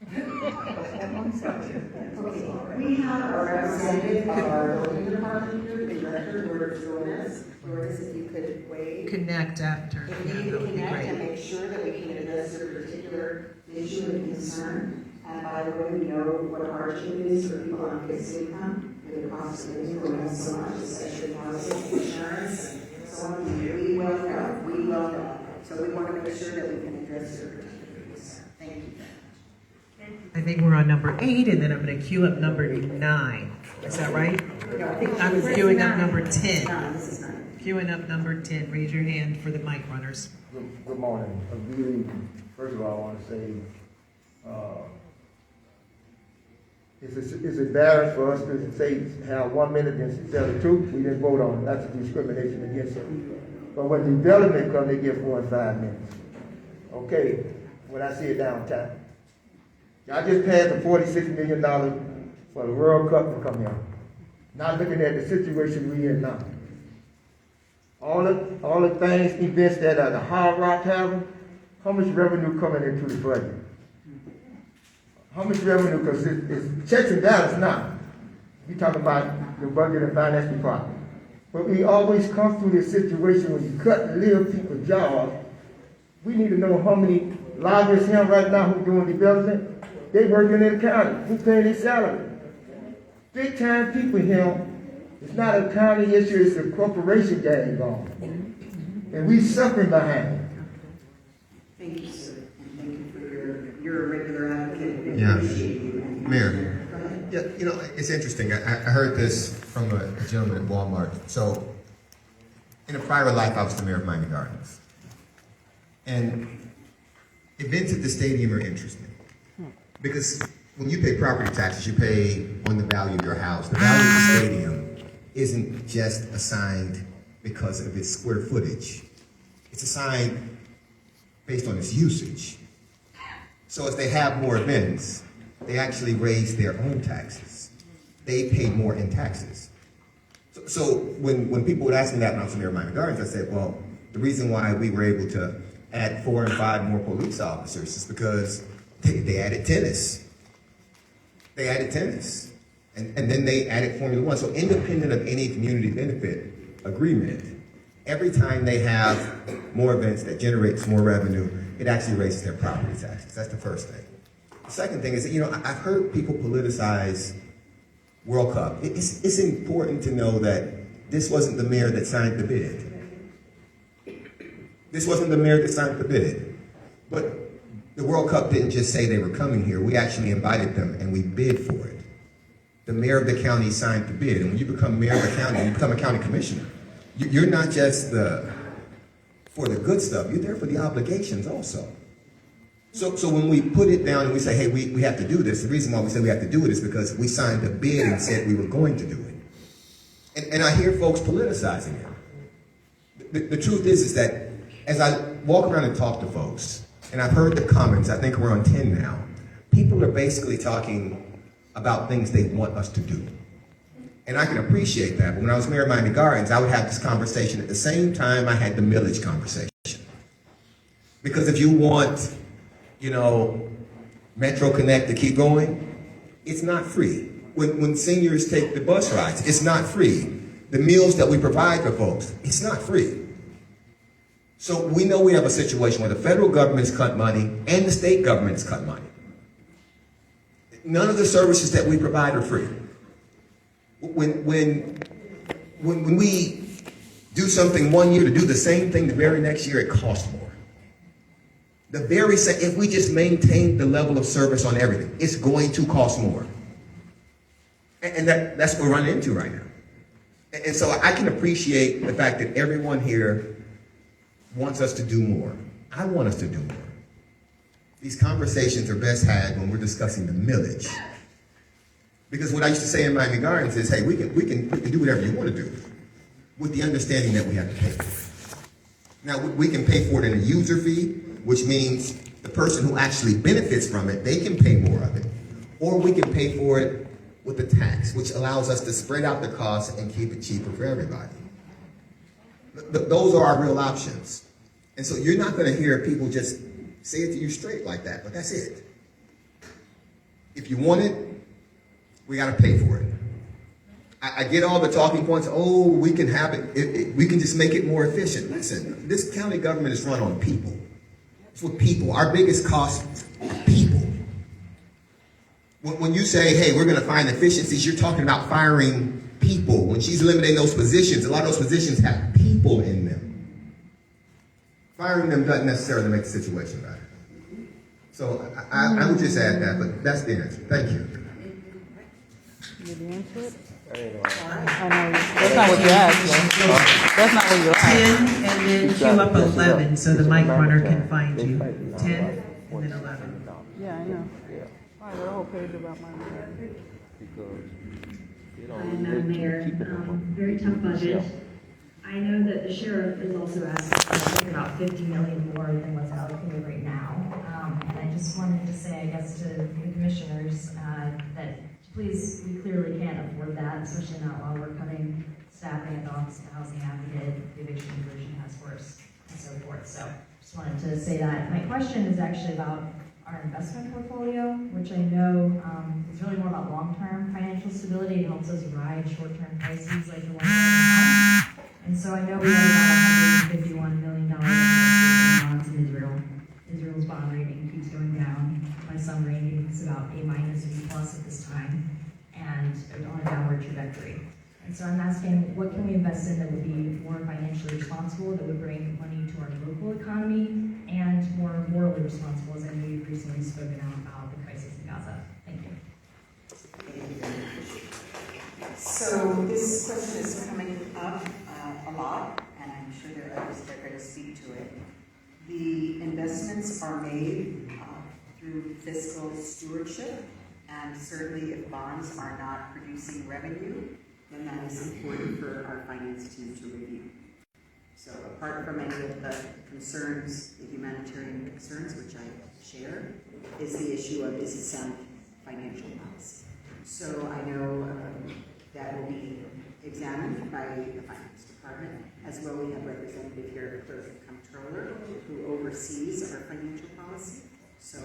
We have a representative of our building department here, the director, Lourdes Gomez. Lourdes, if you could wait. Connect after. If you could connect and make sure that we can address your particular issue and concern. And by the way, we know what a hardship is for people on fixed income, with the cost of living going up so much, especially housing, insurance, so on. We welcome. So we want to make sure that we can address your particular concern. Thank you. I think we're on number 8, and then I'm going to queue up number 9. Is that right? I was queuing up number 10. Queuing up number 10. Raise your hand for the mic runners. Good morning. Good evening. First of all, I want to say it's embarrassing for us to say have 1 minute and tell the truth. We didn't vote on it. That's a discrimination against them. But when development comes, they get 4 and 5 minutes. Okay, when I see it downtown. Y'all just passed the $46 million for the World Cup to come here. Not looking at the situation we in now. All the things, events that the Hard Rock having, how much revenue coming into the budget? How much revenue, because it's checks and balance now. We talking about the budget and finance department. But we always come through this situation when you cut and live people's jobs. We need to know how many lobbyists here right now who doing development. They working in the county. Who paying their salary? Big time people here. It's not a county issue, it's a corporation game going. And we suffering behind it. Thank you, sir. Thank you for your regular advocate. Yeah. Mayor. Yeah, you know, it's interesting. I heard this from a gentleman at Walmart. So, in a prior life, I was the mayor of Miami Gardens. And events at the stadium are interesting. Because when you pay property taxes, you pay on the value of your house. The value of the stadium isn't just assigned because of its square footage. It's assigned based on its usage. So as they have more events, they actually raise their own taxes. They pay more in taxes. So when people would ask me that when I was mayor of Miami Gardens, I said, well, the reason why we were able to add 4 and 5 more police officers is because they added tennis. They added tennis. And then they added Formula One. So independent of any community benefit agreement, every time they have more events that generates more revenue, it actually raises their property taxes. That's the first thing. The second thing is that, you know, I've heard people politicize World Cup. It's important to know that this wasn't the mayor that signed the bid. This wasn't the mayor that signed the bid. But the World Cup didn't just say they were coming here. We actually invited them and we bid for it. The mayor of the county signed the bid. And when you become mayor of the county, you become a county commissioner. You're not just for the good stuff, you're there for the obligations also. So when we put it down and we say, hey, we have to do this, the reason why we say we have to do it is because we signed a bid and said we were going to do it. And I hear folks politicizing it. The truth is that as I walk around and talk to folks, and I've heard the comments, I think we're on 10 now, people are basically talking about things they want us to do. And I can appreciate that, but when I was mayor of Miami Gardens, I would have this conversation at the same time I had the millage conversation. Because if you want, you know, Metro Connect to keep going, it's not free. When seniors take the bus rides, it's not free. The meals that we provide for folks, it's not free. So we know we have a situation where the federal government's cut money and the state government's cut money. None of the services that we provide are free. When we do something one year to do the same thing the very next year, it costs more. The very same, if we just maintain the level of service on everything, it's going to cost more. And that's what we're running into right now. And so I can appreciate the fact that everyone here wants us to do more. I want us to do more. These conversations are best had when we're discussing the millage. Because what I used to say in Miami Gardens is, hey, we can do whatever you want to do, with the understanding that we have to pay for it. Now, we can pay for it in a user fee, which means the person who actually benefits from it, they can pay more of it. Or we can pay for it with a tax, which allows us to spread out the costs and keep it cheaper for everybody. Those are our real options. And so you're not going to hear people just say it to you straight like that, but that's it. If you want it, we got to pay for it. I get all the talking points. Oh, we can have it. We can just make it more efficient. Listen, this county government is run on people. It's with people. Our biggest cost, people. When you say, hey, we're going to find efficiencies, you're talking about firing people. When she's eliminating those positions, a lot of those positions have people in them. Firing them doesn't necessarily make the situation better. So I would just add that, but that's the answer. Thank you. Did you answer it? I know. That's not what you asked. That's not what you asked. 10 and then queue up 11 so the mic runner can find you. 10 and then 11. Yeah, I know. I got a whole page about my Madam Mayor, very tough budget. I know that the sheriff is also asking for about $50 million more than what's allocated right now. And I just wanted to say, I guess, to the commissioners that please, we clearly can't afford that, especially not while we're cutting staffing at the Office of Housing Advocate, the Eviction Conversion Task Force, and so forth. So just wanted to say that. My question is actually about our investment portfolio, which I know is really more about long-term financial stability. It helps us ride short-term crises like the one we're in now. And so I know we have about $151 million in bonds in Israel. Israel's bond rating keeps going down. By some ratings, about A- and B+ at this time, and on a downward trajectory. And so I'm asking, what can we invest in that would be more financially responsible, that would bring money to our local economy, and more morally responsible, as I know you've recently spoken out about the crisis in Gaza. Thank you. So this question is coming up a lot, and I'm sure there are others that are going to speak to it. The investments are made through fiscal stewardship, and certainly if bonds are not producing revenue, then that is important for our finance team to review. So apart from any of the concerns, the humanitarian concerns, which I share, is the issue of is it sound financial policy. So I know that will be examined by the finance department. As well, we have a representative here, the clerk comptroller, who oversees our financial policy. So,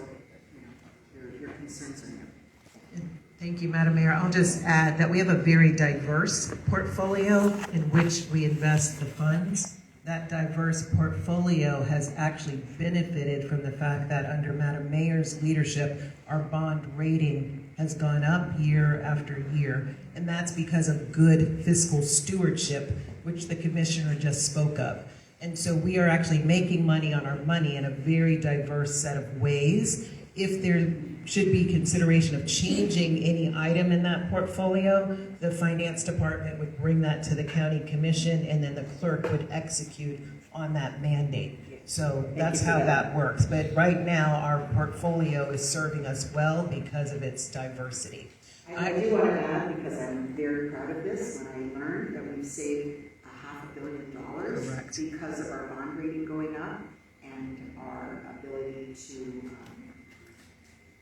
your concerns are there. Thank you, Madam Mayor. I'll just add that we have a very diverse portfolio in which we invest the funds. That diverse portfolio has actually benefited from the fact that under Madam Mayor's leadership, our bond rating has gone up year after year. And that's because of good fiscal stewardship, which the commissioner just spoke of. And so we are actually making money on our money in a very diverse set of ways. If there should be consideration of changing any item in that portfolio, the finance department would bring that to the county commission, and then the clerk would execute on that mandate. So that's how that works. But right now, our portfolio is serving us well because of its diversity. I do want to add, because I'm very proud of this, when I learned that we've saved $500 million Correct. because of our bond rating going up and our ability to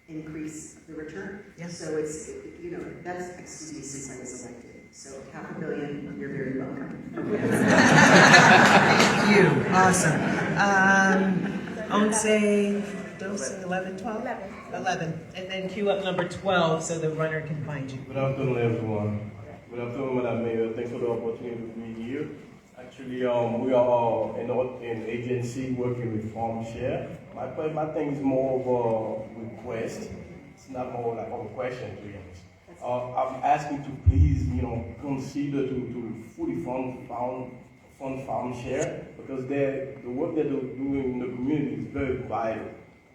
increase the return. Yes. So it's, that's, excuse me, since I was elected. So $500 million, you're very welcome. Thank you. Awesome. 11, 12? 11. And then queue up number 12 so the runner can find you. Good afternoon, everyone. Good afternoon, Madam Mayor. Thanks for the opportunity to be here. Actually, we are all an agency working with FarmShare. My thing is more of a request. It's not more like a question, to be honest. I'm asking to please, consider to fully fund FarmShare, because the work that they're doing in the community is very vital.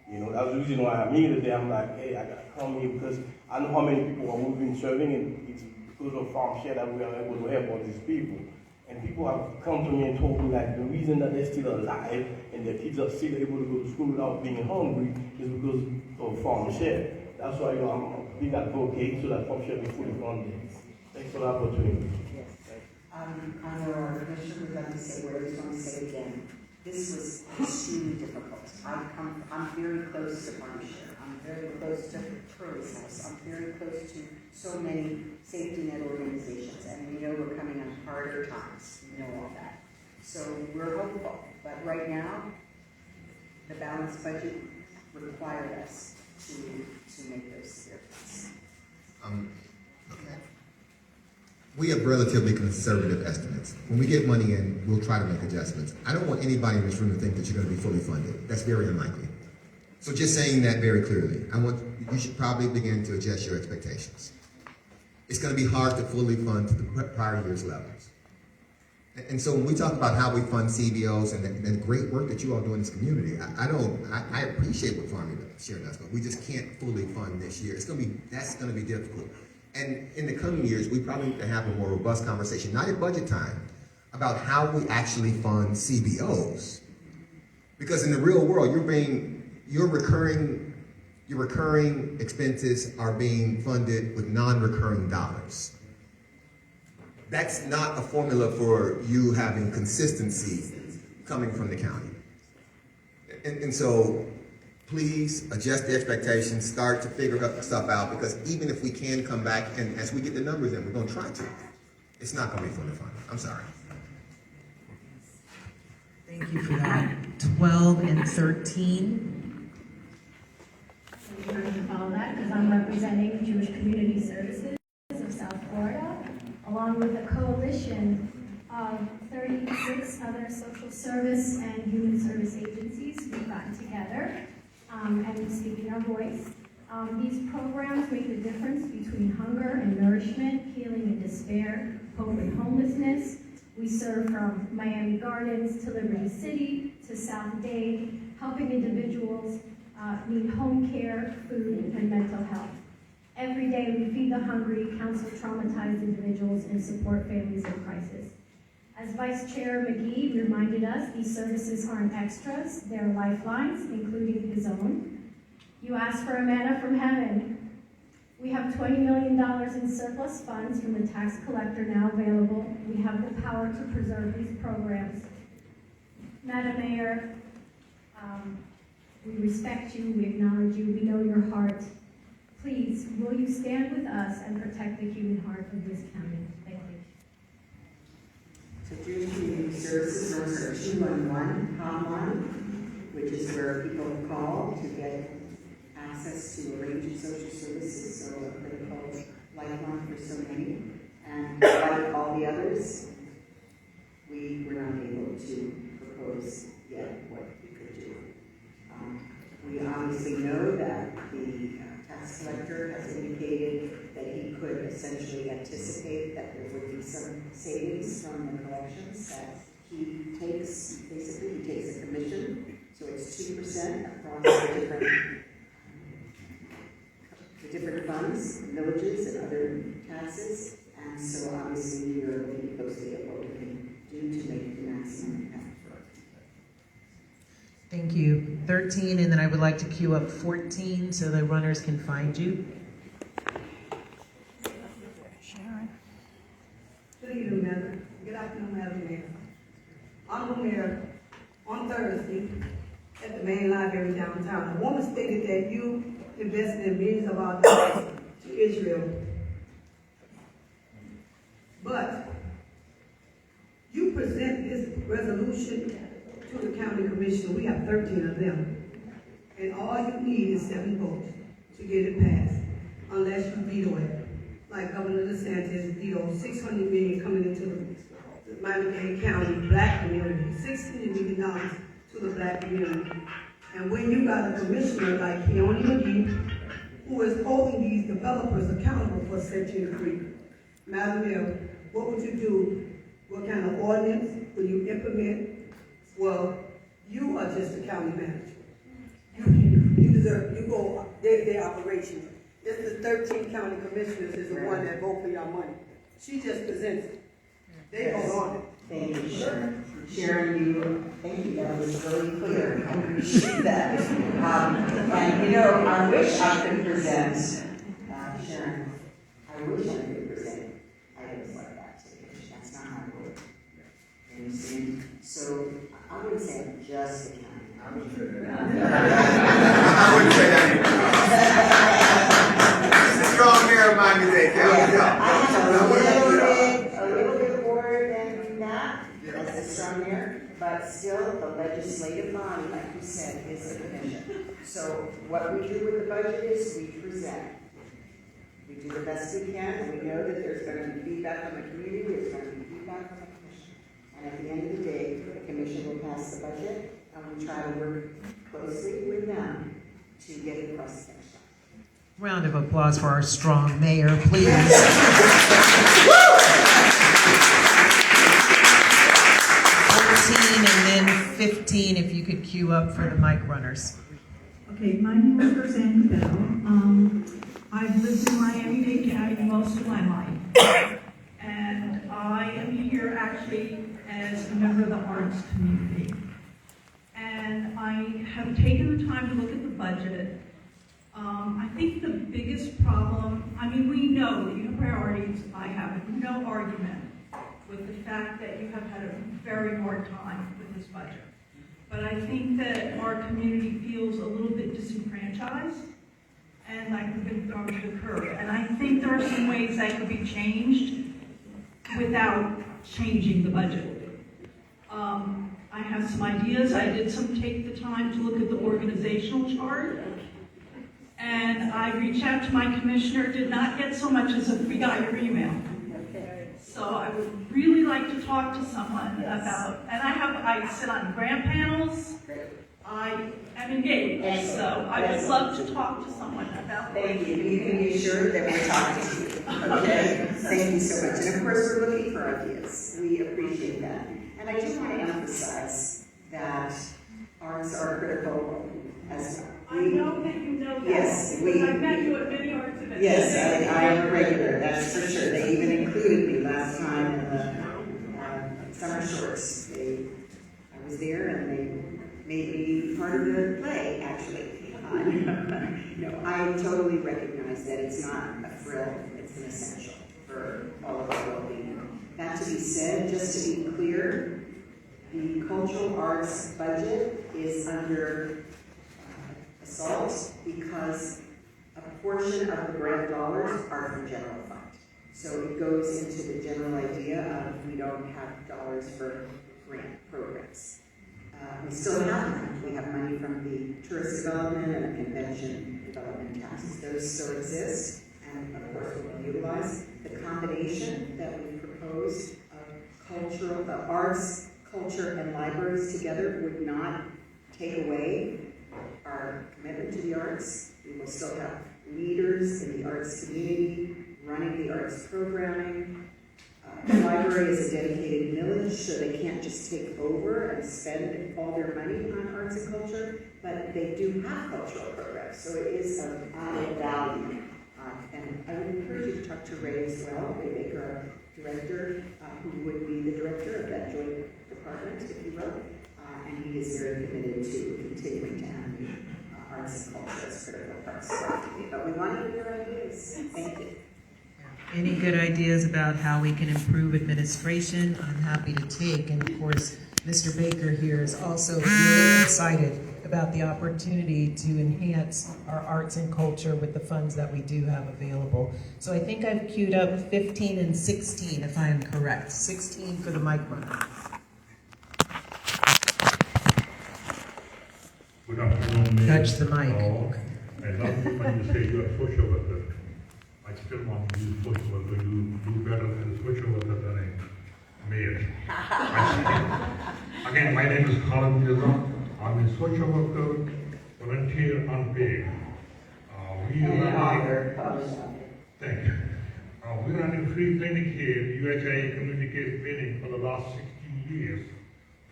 That's the reason why I'm here today. I'm like, hey, I gotta come here because I know how many people we've been serving, and it's because of FarmShare that we are able to help all these people. And people have come to me and told me like the reason that they're still alive and their kids are still able to go to school without being hungry is because of FarmShare. That's why I'm a big advocate so that FarmShare be fully funded. Thanks for the opportunity. Yes. On your commission, we'd like to say, whatever you want to say again, this was extremely difficult. I'm very close to FarmShare. I'm very close to Curly's House. I'm very close to so many safety net organizations, and we know we're coming on harder times. We know all that. So we're hopeful. But right now, the balanced budget required us to make those cuts. We have relatively conservative estimates. When we get money in, we'll try to make adjustments. I don't want anybody in this room to think that you're going to be fully funded. That's very unlikely. So just saying that very clearly, you should probably begin to adjust your expectations. It's going to be hard to fully fund to the prior year's levels. And so when we talk about how we fund CBOs and the great work that you all do in this community, I appreciate what Farming Share does, but we just can't fully fund this year. That's going to be difficult. And in the coming years, we probably need to have a more robust conversation, not at budget time, about how we actually fund CBOs. Because in the real world, your recurring expenses are being funded with non-recurring dollars. That's not a formula for you having consistency coming from the county. And so please adjust the expectations, start to figure stuff out, because even if we can come back and as we get the numbers in, we're going to try to. It's not going to be fully funded. I'm sorry. Thank you for that. 12 and 13. I'm trying to follow that because I'm representing Jewish Community Services of South Florida, along with a coalition of 36 other social service and human service agencies. We've gotten together and speaking our voice. These programs make the difference between hunger and nourishment, healing and despair, hope and homelessness. We serve from Miami Gardens to Liberty City to South Dade, helping individuals need home care, food, and mental health. Every day we feed the hungry, counsel traumatized individuals, and support families in crisis. As Vice Chair McGee reminded us, these services aren't extras, they're lifelines, including his own. You asked for a manna from heaven. We have $20 million in surplus funds from the tax collector now available. We have the power to preserve these programs. Madam Mayor, we respect you, we acknowledge you, we know your heart. Please, will you stand with us and protect the human heart of this county? Thank you. So Jewish Community Services knows our 211 hotline, which is where people call to get access to a range of social services, so a critical lifeline for so many. And like all the others, we were not able to propose yet what we could do. We obviously know that the tax collector has indicated that he could essentially anticipate that there would be some savings from the collections that he takes. Basically, he takes a commission, so it's 2% across the different funds, villages, and other taxes. And so obviously we are looking closely at what we can do to make the maximum effort. Thank you. 13, and then I would like to queue up 14 so the runners can find you. Sharon. Good evening, Madam. Good afternoon, Madam Mayor. Honorable Mayor, on Thursday at the main library downtown, a woman stated that you invested in millions of our dollars to Israel. But you present this resolution to the county commission. We have 13 of them. And all you need is 7 votes to get it passed, unless you veto it. Like Governor DeSantis vetoed $600 million coming into the Miami-Dade County black community, $16 million to the black community. And when you got a commissioner like Keone McGee, who is holding these developers accountable for Century Creek, Madam Mayor, what would you do? What kind of ordinance will you implement? Well, you are just a county manager. You go day-to-day operations. This is 13 county commissioners is the one that vote for your money. She just presents it. They vote on it. Thank you, Sharon. Sharon, thank you, that was really clear. I appreciate that. And I wish I could present, Sharon, I wish I could present items like that to the commission. That's not how I work. You understand? So I wouldn't say I'm just a county. I wouldn't say that. I wouldn't say that. It's a strong mayor of Miami-Dade County. Yeah, I'm a little bit more than that. That's a strong mayor. but still, the legislative body, like you said, is the commission. So what we do with the budget is we present. We do the best we can, and we know that there's going to be feedback from the community, there's going to be feedback from the commission. And at the end of the day, the commission will pass the budget, and we try to work closely with them to get it across the finish line. Round of applause for our strong mayor, please. 14 and then 15, if you could queue up for the mic runners. Okay, my name is Roseanne Bell. I've lived in Miami-Dade County most of my life. And I am here actually as a member of the arts community. And I have taken the time to look at the budget. I think the biggest problem, I mean, we know that you have priorities. I have no argument with the fact that you have had a very hard time with this budget. But I think that our community feels a little bit disenfranchised and like we've been thrown to the curb. And I think there are some ways that could be changed without changing the budget. I have some ideas. I did take the time to look at the organizational chart. And I reached out to my commissioner, did not get so much as we got your email. So I would really like to talk to someone about, and I sit on grant panels, I am engaged, so I would love to talk to someone about. Thank you. You can be assured that we're talking to you. Okay? Thank you so much. And of course, we're looking for ideas. We appreciate that. And I do want to emphasize that arts are critical as well. I know that you know that. Yes, because I've met you at many arts events. Yes, I am a regular, that's for sure. They even included me last time in the summer shorts. I was there and they made me part of the play, actually. No, I totally recognize that it's not a frill, it's an essential for all of our well-being. That to be said, just to be clear, the cultural arts budget is under assault because a portion of the grant dollars are from general fund. So it goes into the general idea of we don't have dollars for grant programs. We still have money. We have money from the tourist development and the convention development taxes. Those still exist, and of course we'll utilize the combination that we proposed of arts, culture, and libraries together would not take away our commitment to the arts. We will still have leaders in the arts community running the arts programming. The library is a dedicated millage, so they can't just take over and spend all their money on arts and culture, but they do have cultural programs, so it is of added value. And I would encourage you to talk to Ray as well, Ray Baker, our director, who would be the director of that joint department, if you will. And he is very committed to continuing to have arts and culture as critical parts of our community. But we want to hear your ideas. Thank you. Any good ideas about how we can improve administration? I'm happy to take. And of course, Mr. Baker here is also really excited about the opportunity to enhance our arts and culture with the funds that we do have available. So I think I've queued up 15 and 16, if I am correct. 16 for the mic runner. Good afternoon, Mayor. Touch the mic. I love when you say you're a social worker. I still want to be a social worker. You do better as a social worker than a mayor. Again, my name is Khalid Mirza. I'm a social worker, volunteer, unpaid. Thank you. We're running free clinic here, UHI Community Care Clinic, for the last 16 years.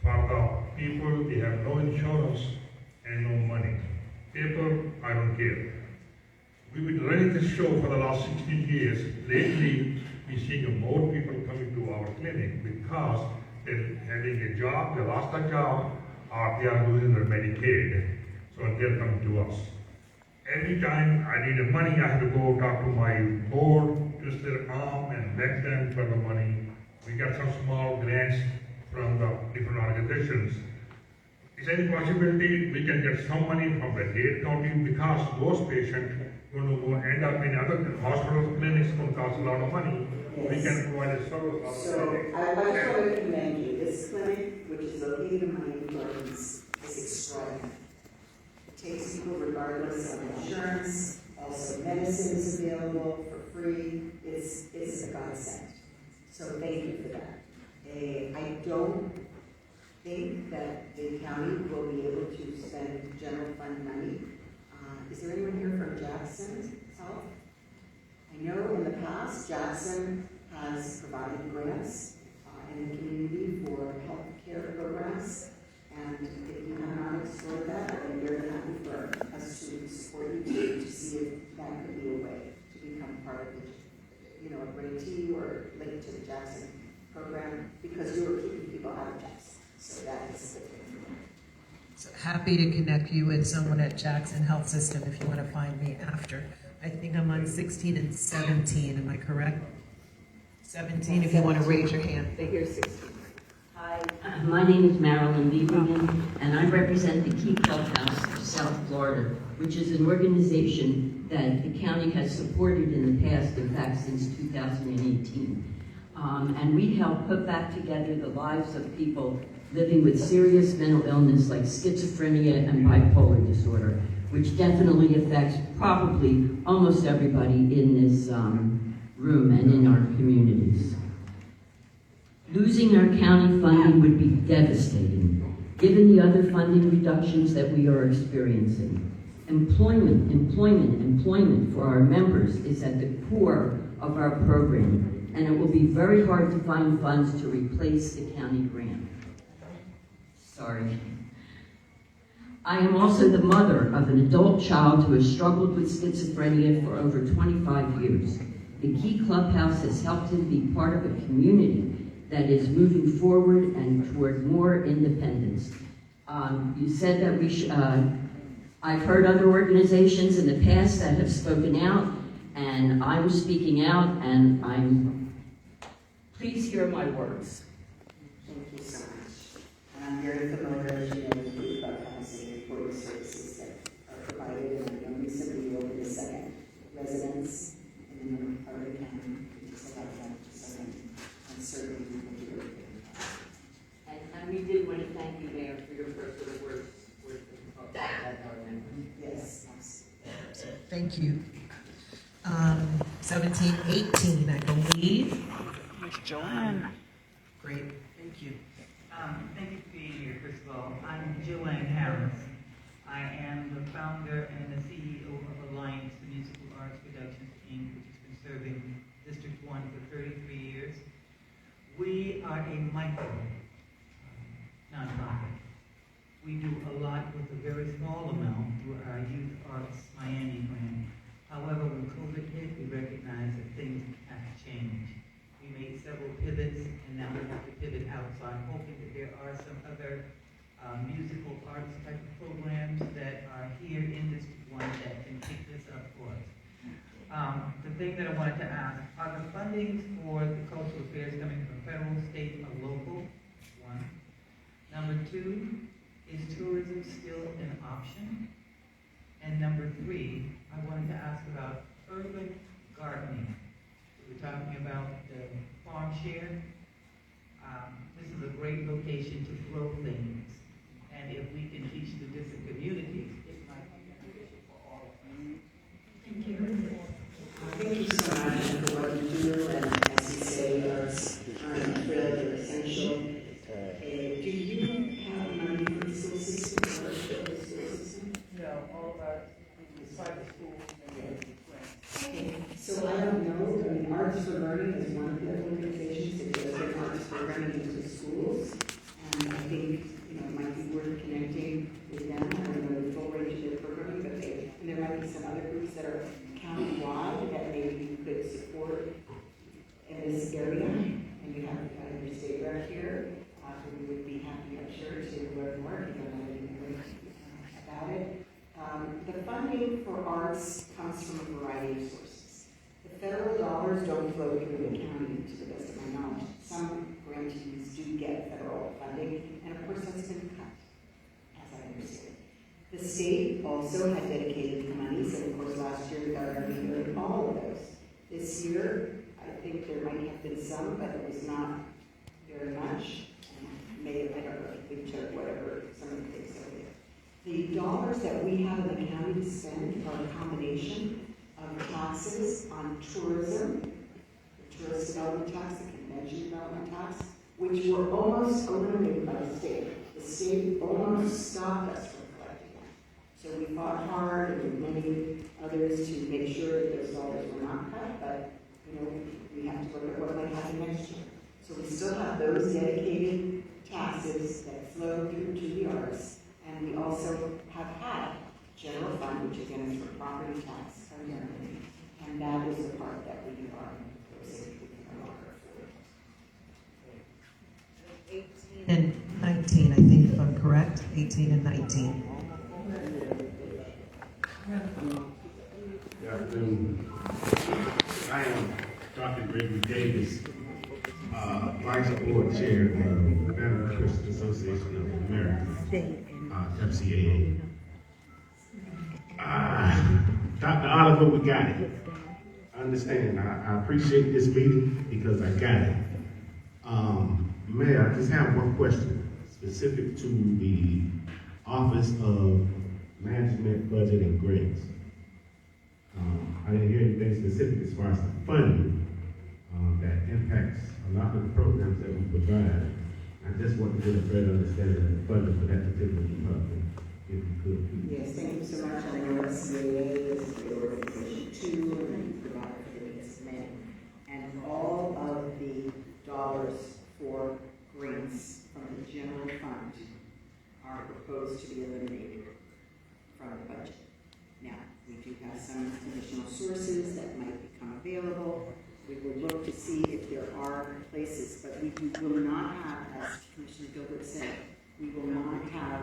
For the people, they have no insurance and no money. Paper, I don't care. We've been running this show for the last 16 years. Lately, we're seeing more people coming to our clinic because they're having a job, they lost a job, or they are losing their Medicaid. So they're coming to us. Every time I need money, I have to go talk to my board, twist their arm and beg them for the money. We got some small grants from the different organizations. Is there any possibility we can get some money from the Dade County because those patients going to end up in other hospitals, clinics, going to cost a lot of money. We can provide a service. So I just want to commend you. This clinic, which is located in Miami Gardens, is extraordinary. It takes people regardless of insurance. Also, medicine is available for free. It's a godsend. So thank you for that. I don't think that the county will be able to spend general fund money. Is there anyone here from Jackson South? I know in the past, Jackson has provided grants in the community for health care programs. And if you have not explored that, I'm very happy for us to support you to see if that could be a way to become part of a grantee or linked to the Jackson program, because you are keeping people out of Jackson. So that is a good thing. So happy to connect you with someone at Jackson Health System if you want to find me after. I think I'm on 16 and 17, am I correct? 17, if you want to raise your hand. They hear 16. Hi, my name is Marilyn Lieberman, and I represent the Key Clubhouse of South Florida, which is an organization that the county has supported in the past, in fact, since 2018. And we help put back together the lives of people living with serious mental illness like schizophrenia and bipolar disorder, which definitely affects probably almost everybody in this room and in our communities. Losing our county funding would be devastating, given the other funding reductions that we are experiencing. Employment for our members is at the core of our program, and it will be very hard to find funds to replace the county grant. Sorry. I am also the mother of an adult child who has struggled with schizophrenia for over 25 years. The Key Clubhouse has helped him be part of a community that is moving forward and toward more independence. You said that we should, I've heard other organizations in the past that have spoken out, and I'm speaking out, and please hear my words. Thank you so much. And I'm very familiar, as you know, with the Clubhouse and the important services that are provided, and recently opened a second residence in the part of the county. Just about that, and certainly we will do it. And we did want to thank you, Mayor, for your personal words with our members. Yes. Thank you. 17, 18, I believe. Miss Joanne. Great, thank you. Thank you for being here, first of all. I'm Joanne Harris. I am the founder and the CEO of Alliance, the Musical Arts Productions Inc., which has been serving District 1 for 33 years. We are a micro nonprofit. We do a lot with a very small amount through our Youth Arts Miami grant. However, when COVID hit, we recognized that things have to change. We made several pivots, and now we have to pivot out. So I'm hoping that there are some other musical arts type of programs that are here in District 1 that can pick this up for us. The thing that I wanted to ask, are the fundings for the cultural affairs coming from federal, state, or local? One. Number two, is tourism still an option? And number three, I wanted to ask about urban gardening. We were talking about the farm share. This is a great location to grow things. And if we can teach the different communities, it might be beneficial for all of us. Thank you. Thank you so much for what you do, and as you say, arts are really essential. Do you have money for the school system or the school system? No, all of our private schools and Okay, so I don't know, I mean, Arts for Learning is one of the organizations that does their arts programming into schools, and I think, it might be worth connecting with them. I don't know the full range of their programming, but and there might be some other groups that are county-wide that maybe you could support in this area, and you have your state rep here, who would be happy, I'm sure, to learn more if you don't know anything about it. The funding for arts comes from a variety of sources. The federal dollars don't flow through the county, to the best of my knowledge. Some grantees do get federal funding, and of course that's been cut, as I understand. The state also had dedicated monies, and of course last year we got our in all of those. This year, I think there might have been some, but it was not very much. Maybe, I don't know, we took whatever, some of the things over there. The dollars that we have in the county to spend are a combination of taxes on tourism, the tourist development tax, the convention development tax, which were almost eliminated by the state. The state almost stopped us from collecting that. So we fought hard and many others to make sure that those dollars were not cut, but we have to look at what might happen next year. So we still have those dedicated taxes that flow through to the arts, and we also have had general fund, which again is for property tax primarily, and that is the part that we are no longer afford. 18 and 19, I think, if I'm correct. 18 and 19. Good afternoon. I am Dr. Gregory Davis, Vice Board Chair of the American Christian Association of America, FCAA. Dr. Oliver, we got it. I understand. I appreciate this meeting because I got it. Mayor, I just have one question specific to the Office of Management, Budget, and Grants. I didn't hear anything specific as far as the funding that impacts a lot of the programs that we provide. I just want to get a better understanding of the funding for that particular department, if you could, please. Yes, thank you so much. I know FCAA is the organization too, and the provider for its men. And all of the dollars for grants from the general fund are proposed to be eliminated from the budget. Now, we do have some additional sources that might become available. We will look to see if there are places, but we will not have, as Commissioner Gilbert said, we will not have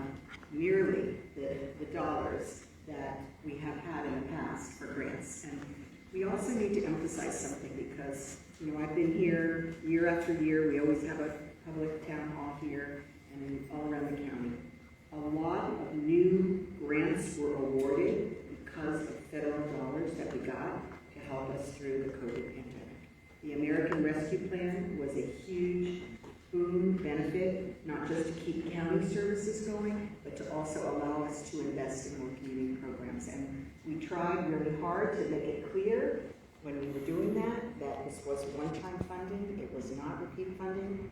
nearly the dollars that we have had in the past for grants. And we also need to emphasize something because, I've been here year after year. We always have a public town hall here and all around the county. A lot of new grants were awarded because of federal dollars that we got to help us through the COVID pandemic. The American Rescue Plan was a huge boom benefit, not just to keep county services going, but to also allow us to invest in more community programs. And we tried really hard to make it clear when we were doing that this was one-time funding, it was not repeat funding.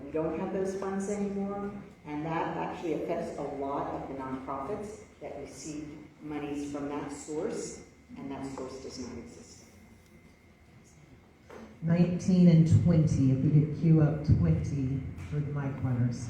We don't have those funds anymore, and that actually affects a lot of the nonprofits that receive monies from that source, and that source does not exist. 19 and 20, if we could queue up 20 for the mic runners.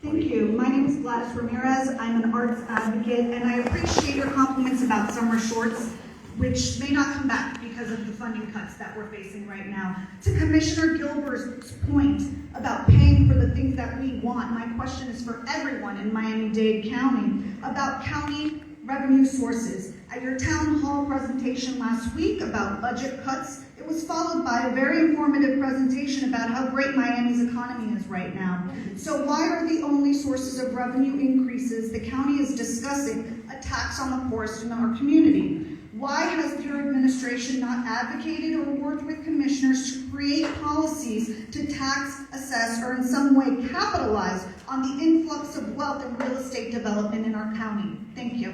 Thank you. My name is Gladys Ramirez. I'm an arts advocate, and I appreciate your compliments about summer shorts, which may not come back because of the funding cuts that we're facing right now. To Commissioner Gilbert's point about paying for the things that we want, my question is for everyone in Miami-Dade County about county revenue sources. At your town hall presentation last week about budget cuts, it was followed by a very informative presentation about how great Miami's economy is right now. So why are the only sources of revenue increases the county is discussing a tax on the poorest in our community? Why has your administration not advocated or worked with commissioners to create policies to tax, assess, or in some way capitalize on the influx of wealth and real estate development in our county? Thank you.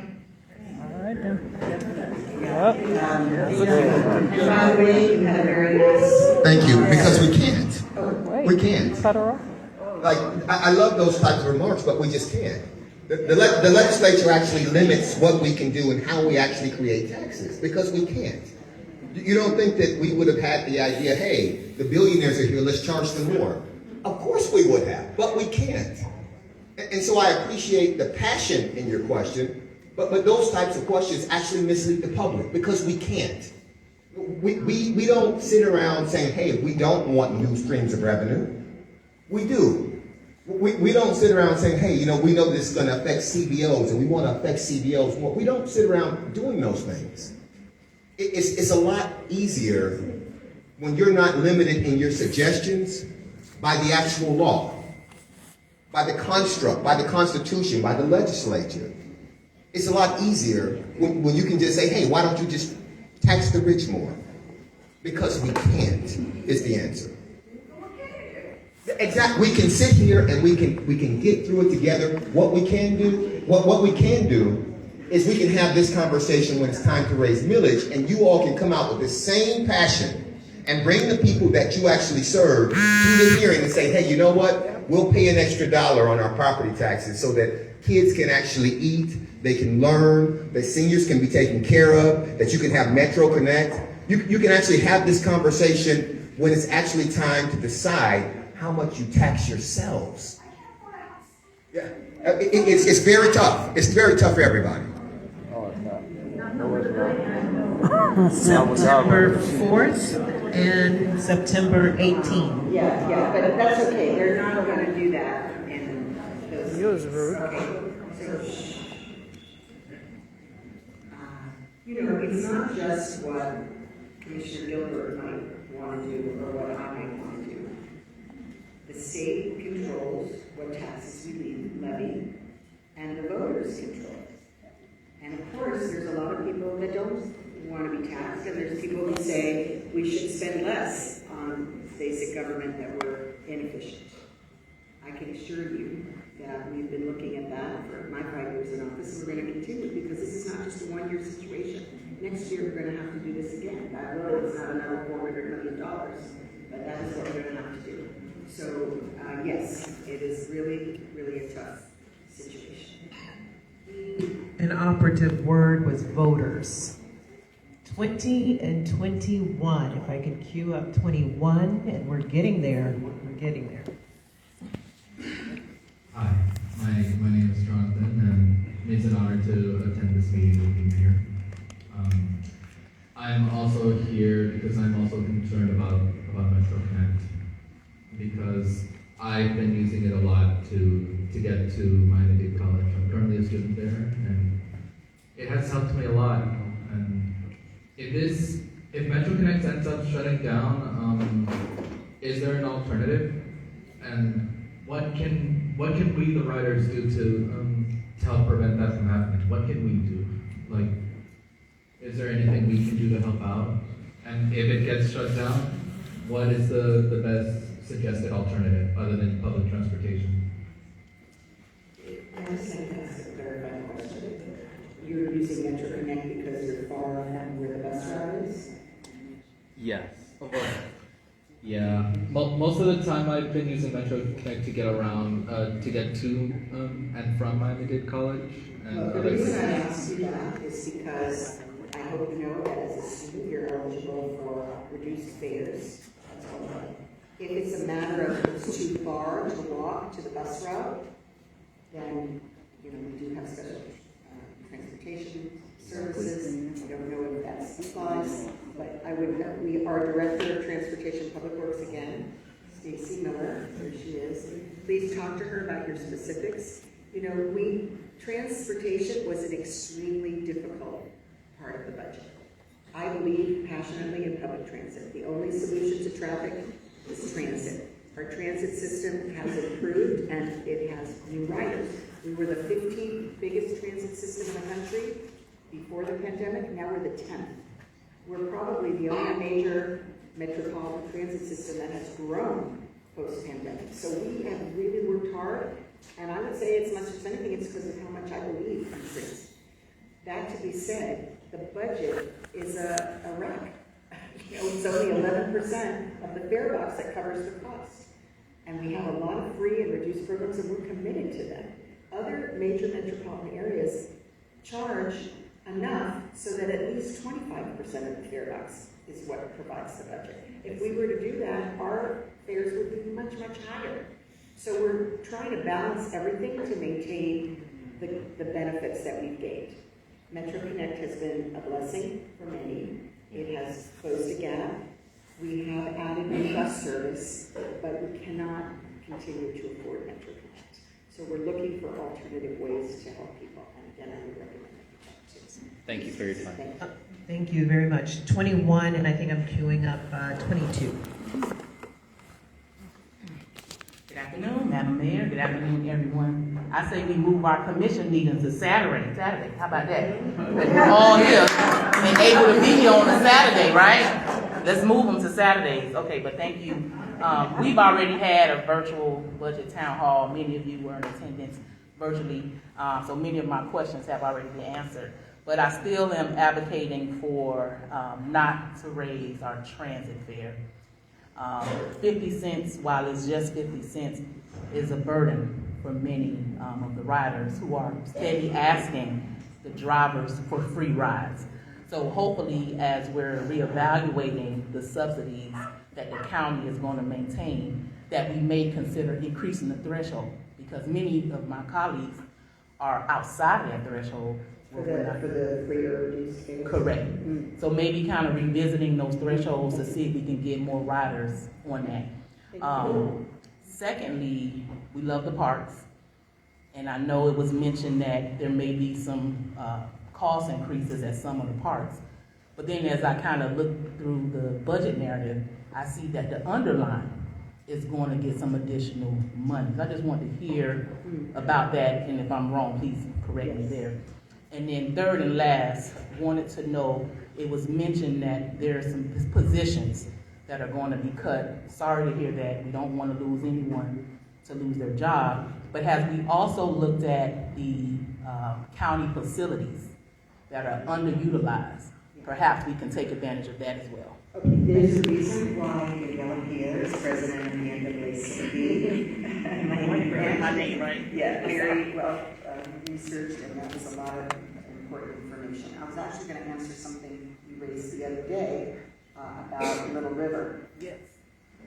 All right then. Thank you, because we can't. We can't. Cut her off. Like, I love those types of remarks, but we just can't. The legislature actually limits what we can do and how we actually create taxes, because we can't. You don't think that we would have had the idea, hey, the billionaires are here, let's charge them more. Of course we would have, but we can't. And so I appreciate the passion in your question, but those types of questions actually mislead the public, because we can't. We don't sit around saying, hey, we don't want new streams of revenue. We do. We don't sit around saying, hey, we know this is going to affect CBOs and we want to affect CBOs more. We don't sit around doing those things. It's a lot easier when you're not limited in your suggestions by the actual law, by the construct, by the Constitution, by the legislature. It's a lot easier when you can just say, hey, why don't you just tax the rich more? Because we can't, is the answer. Exactly. We can sit here and we can get through it together. What we can do is we can have this conversation when it's time to raise millage, and you all can come out with the same passion and bring the people that you actually serve to the hearing and say, hey, you know what? We'll pay an extra $1 on our property taxes so that kids can actually eat, they can learn, that seniors can be taken care of, that you can have Metro Connect. You can actually have this conversation when it's actually time to decide how much you tax yourselves. Yeah, it's very tough. It's very tough for everybody. September 4th and September 18th. Yeah, but that's okay, they're not gonna do that in those. Yours, Ruth. You know, it's not just what Commissioner Gilbert might want to do or what I might want to do. The state controls what taxes we levy, and the voters control it. And of course, there's a lot of people that don't want to be taxed, and there's people who say we should spend less on basic government, that we're inefficient. I can assure you that we've been looking at that for my 5 years in office, and we're going to continue, because this is not just a one-year situation. Next year, we're going to have to do this again. That road is not another $400 million, but that is what we're going to have to do. So, yes, it is really, really a tough situation. An operative word was voters. 20 and 21. If I could cue up 21, and we're getting there. We're getting there. Hi, my name is Jonathan, and it's an honor to attend this meeting with you here. I'm also here because I'm also concerned about Metro Connect, because I've been using it a lot to get to Miami-Dade College. I'm currently a student there, and it has helped me a lot. And if Metro Connect ends up shutting down, is there an alternative? And what can we, the riders, do to help prevent that from happening? What can we do? Like, is there anything we can do to help out? And if it gets shut down, what is the best suggested alternative other than public transportation? I understand that's a clarifying question. You're using Metro Connect because you're far from where the bus route is? Yes. Yeah. Most of the time I've been using Metro Connect to get around, to get to and from Miami-Dade College. And The reason I asked you that is because I hope you know that as a student you're eligible for reduced fares. That's all right. If it's a matter of it's too far to walk to the bus route, then we do have special transportation services. I don't know if that applies, but our Director of Transportation Public Works again, Stacy Miller, there she is. Please talk to her about your specifics. Transportation was an extremely difficult part of the budget. I believe passionately in public transit. The only solution to traffic is transit. Our transit system has improved and it has new riders. We were the 15th biggest transit system in the country before the pandemic. Now we're the 10th. We're probably the only major metropolitan transit system that has grown post-pandemic. So we have really worked hard, and I would say as much as anything, it's because of how much I believe in transit. That to be said, the budget is a wreck. It's only 11% of the fare box that covers the cost. And we have a lot of free and reduced programs, and we're committed to them. Other major metropolitan areas charge enough so that at least 25% of the fare box is what provides the budget. If we were to do that, our fares would be much, much higher. So we're trying to balance everything to maintain the benefits that we've gained. Metro Connect has been a blessing for many. It has closed a gap. We have added new bus service, but we cannot continue to afford Metro Connect. So we're looking for alternative ways to help people. And again, I would recommend that. Thank you for your time. Thank you very much. 21, and I think I'm queuing up 22. Good afternoon, Madam Mayor. Good afternoon, everyone I say we move our commission meetings to Saturday. How about that? Because we're all here and able to be here on a Saturday, right? Let's move them to Saturdays. Okay, but thank you. We've already had a virtual budget town hall. Many of you were in attendance virtually, so many of my questions have already been answered. But I still am advocating for not to raise our transit fare. 50 cents, while it's just 50 cents, is a burden for many of the riders who are steady asking the drivers for free rides. So hopefully, as we're reevaluating the subsidies that the county is going to maintain, that we may consider increasing the threshold, because many of my colleagues are outside that threshold. For the free or reduced fares? Correct. So maybe kind of revisiting those thresholds to see if we can get more riders on that. Secondly, we love the parks, and I know it was mentioned that there may be some cost increases at some of the parks. But then as I kind of look through the budget narrative, I see that the underline is going to get some additional money. So I just want to hear about that, and if I'm wrong, please correct me there. And then third and last, wanted to know, it was mentioned that there are some positions that are going to be cut. Sorry to hear that. We don't want to lose anyone to lose their job. But have we also looked at the county facilities that are underutilized? Perhaps we can take advantage of that as well. Okay, there's a reason why Miguel Pia is president of the NAACP. My name, right? Yeah, very well researched, and that was a lot of important information. I was actually going to answer something you raised the other day about Little River. Yes.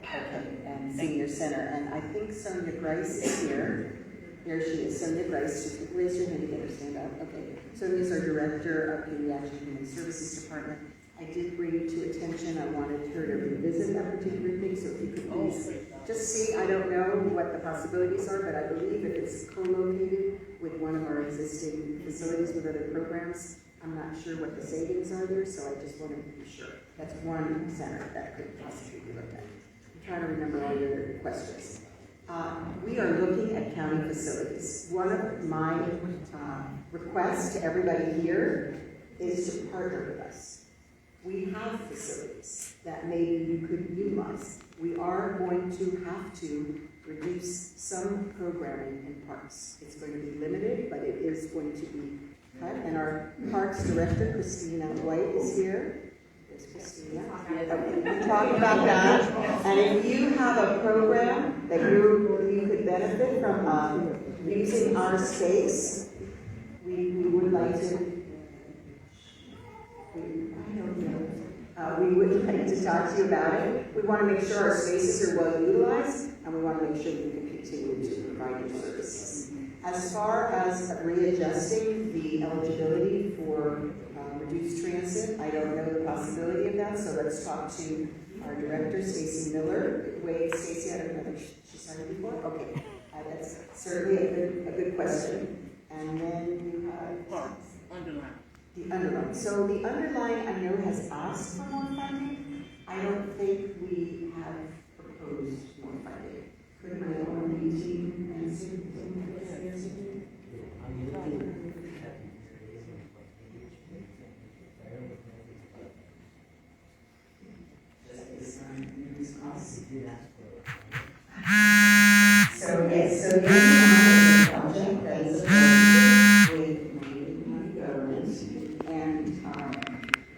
Okay, and Senior Center, and I think Sonia Grice is here. Here she is, Sonia Grice. Just raise your hand again, stand up. Okay, Sonia's our Director of Pediatric Human Services Department. I did bring it to attention, I wanted her to revisit that particular thing, so if you could please just see, I don't know what the possibilities are, but I believe if it's co-located with one of our existing facilities with other programs, I'm not sure what the savings are there, so I just wanted to be sure. That's one center that could possibly be looked at. I'm trying to remember all your questions. We are looking at county facilities. One of my requests to everybody here is to partner with us. We have facilities that maybe you could utilize. We are going to have to reduce some programming in parks. It's going to be limited, but it is going to be cut. And our Parks Director, Christina White, is here. There's Christina. We'll talk about that. And if you have a program that you could benefit from using our space, we would like to. We would like to talk to you about it. We want to make sure our spaces are well utilized, and we want to make sure we can continue to provide your services. As far as readjusting the eligibility for reduced transit, I don't know the possibility of that, so let's talk to our Director, Stacy Miller. Wait, Stacy, I don't know if she started before? Okay, that's certainly a good question. And then you have underline. The underline. So the underline, I know, has asked for more funding. I don't think we have proposed more funding. Could my own team answer? So yes, so this is a project that is with my government, and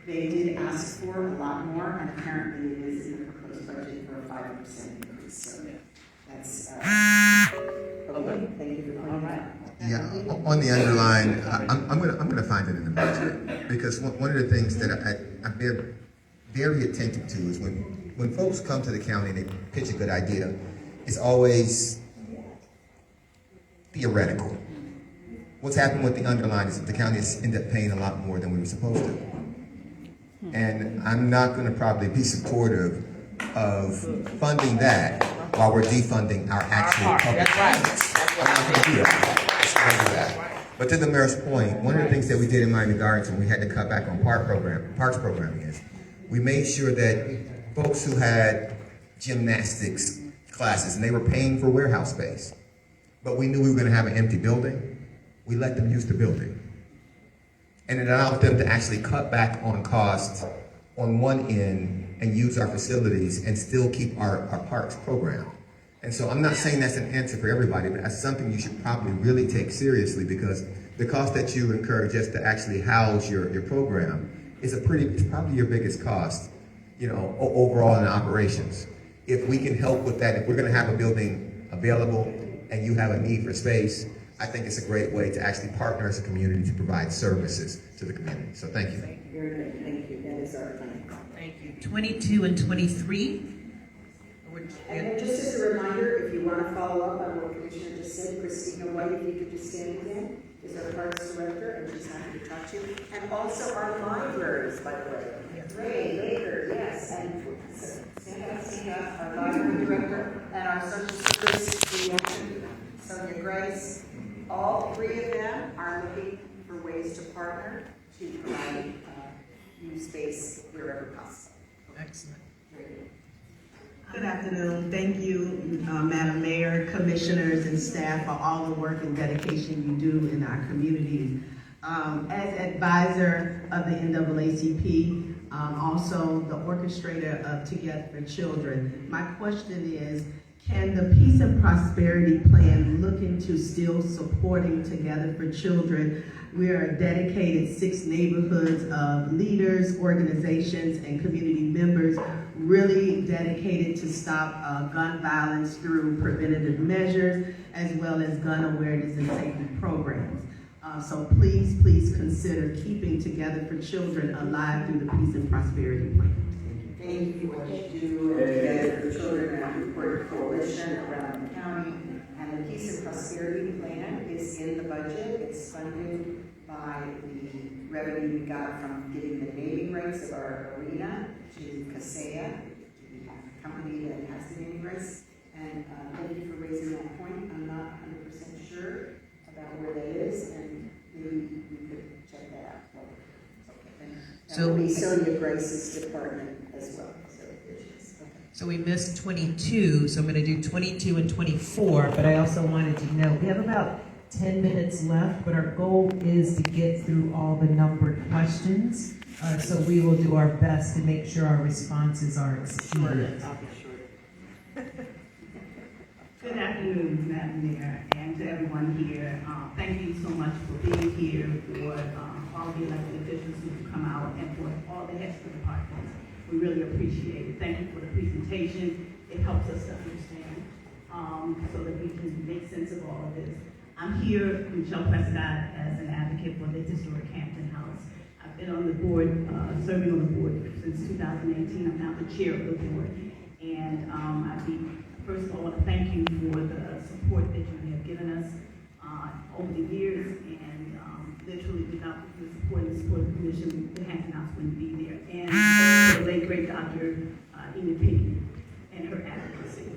they did ask for a lot more, and apparently it is in the proposed budget for a 5% increase. So that's okay. Thank you for pointing that out. Yeah, on the underline, I'm gonna find it in the budget, because one of the things that I'm very attentive to is when folks come to the county and they pitch a good idea, it's always theoretical. What's happened with the underline is that the county has ended up paying a lot more than we were supposed to. And I'm not gonna probably be supportive of funding that while we're defunding our actual public projects. I'm not gonna do that. But to the mayor's point, one of the things that we did in Miami Gardens when we had to cut back on parks programming is we made sure that folks who had gymnastics classes and they were paying for warehouse space, but we knew we were going to have an empty building, we let them use the building. And it allowed them to actually cut back on costs on one end and use our facilities and still keep our parks programmed. And so I'm not saying that's an answer for everybody, but that's something you should probably really take seriously, because the cost that you incur just to actually house your program is it's probably your biggest cost, overall in operations. If we can help with that, if we're going to have a building available and you have a need for space, I think it's a great way to actually partner as a community to provide services to the community. So thank you. Very good, thank you. That is our time. Thank you. 22 and 23. And then just as a reminder, if you want to follow up on what Commissioner just said, Christina White, if you could just stand again, is our Parks Director, and she's happy to talk to you. And also our libraries, by the way. Ray Baker, yes, and stand up, our Library Director, and our Social Service Director, Sonia Grace. All three of them are looking for ways to partner to provide new space wherever possible. Excellent. Very good. Good afternoon. Thank you, Madam Mayor, commissioners, and staff for all the work and dedication you do in our communities. As advisor of the NAACP, also the orchestrator of Together for Children, my question is, can the Peace and Prosperity Plan look into still supporting Together for Children? We are dedicated 6 neighborhoods of leaders, organizations, and community members really dedicated to stop gun violence through preventative measures, as well as gun awareness and safety programs. So please consider keeping Together for Children alive through the Peace and Prosperity Plan. Thank you for what you do Together for Children and our important coalition around the county. And the Peace and Prosperity Plan is in the budget. It's funded by the revenue we got from getting the naming rights of our arena to Kaseya, the company that has the naming rights. And thank you for raising that point. I'm not 100% sure about where that is, and maybe we could check that out. Well, okay. So will be Sonia Grace's department as well. So we missed 22, so I'm going to do 22 and 24, but I also wanted to note, we have about 10 minutes left, but our goal is to get through all the numbered questions. So we will do our best to make sure our responses are expedient. I'll be sure. Good afternoon, Madam Mayor, and to everyone here. Thank you so much for being here, for all the elected officials who've come out, and for all the heads of departments. We really appreciate it. Thank you for the presentation. It helps us to understand so that we can make sense of all of this. I'm here, Michelle Prescott, as an advocate for the historic Hampton House. I've been on the board, serving on the board since 2018. I'm now the chair of the board. And first of all, I want to thank you for the support that you have given us over the years. And literally, without the support of the commission, the Hampton House wouldn't be there. And the late great Dr. Enid Piggy and her advocacy.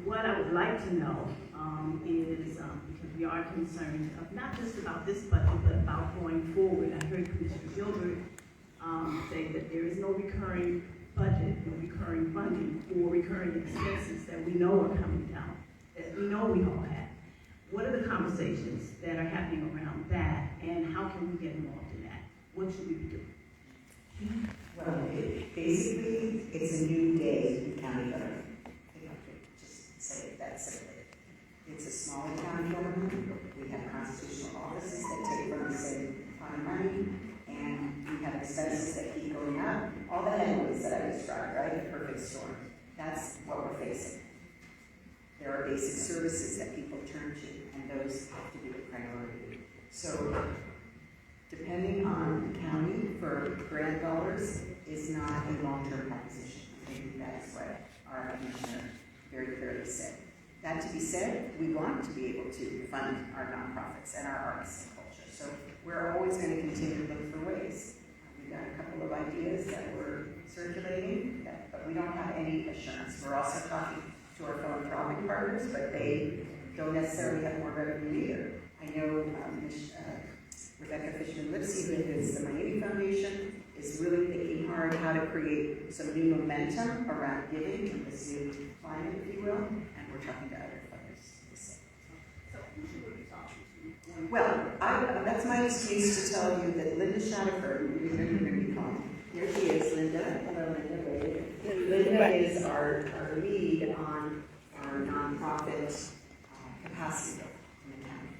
What I would like to know is, because we are concerned of not just about this budget, but about going forward. I heard Commissioner Gilbert say that there is no recurring budget, no recurring funding for recurring expenses that we know are coming down, that we know we all have. What are the conversations that are happening around that, and how can we get involved in that? What should we be doing? Well, basically, it's a new day in county government. I could just say it that simply. It's a small county government. We have constitutional offices that take from the same kind of money, and we have expenses that keep going up. All the headwinds that I described, right? The perfect storm. That's what we're facing. There are basic services that people turn to, and those have to be a priority. So, depending on the county for grant dollars is not a long-term proposition. I think that's what our commissioner very clearly said. That to be said, we want to be able to fund our nonprofits and our arts and culture. So we're always going to continue to look for ways. We've got a couple of ideas that we're circulating, but we don't have any assurance. We're also talking to our philanthropic partners, but they don't necessarily have more revenue either. I know Rebecca Fishman-Lipsy, who is the Miami Foundation, is really thinking hard how to create some new momentum around giving in this new climate, if you will, and we're talking to other funders the same. Well, that's my excuse to tell you that Linda Shatterford, who you're going to be calling, here she is, Linda. Hello, Linda. Wave. Linda is our lead on our nonprofit capacity in the county.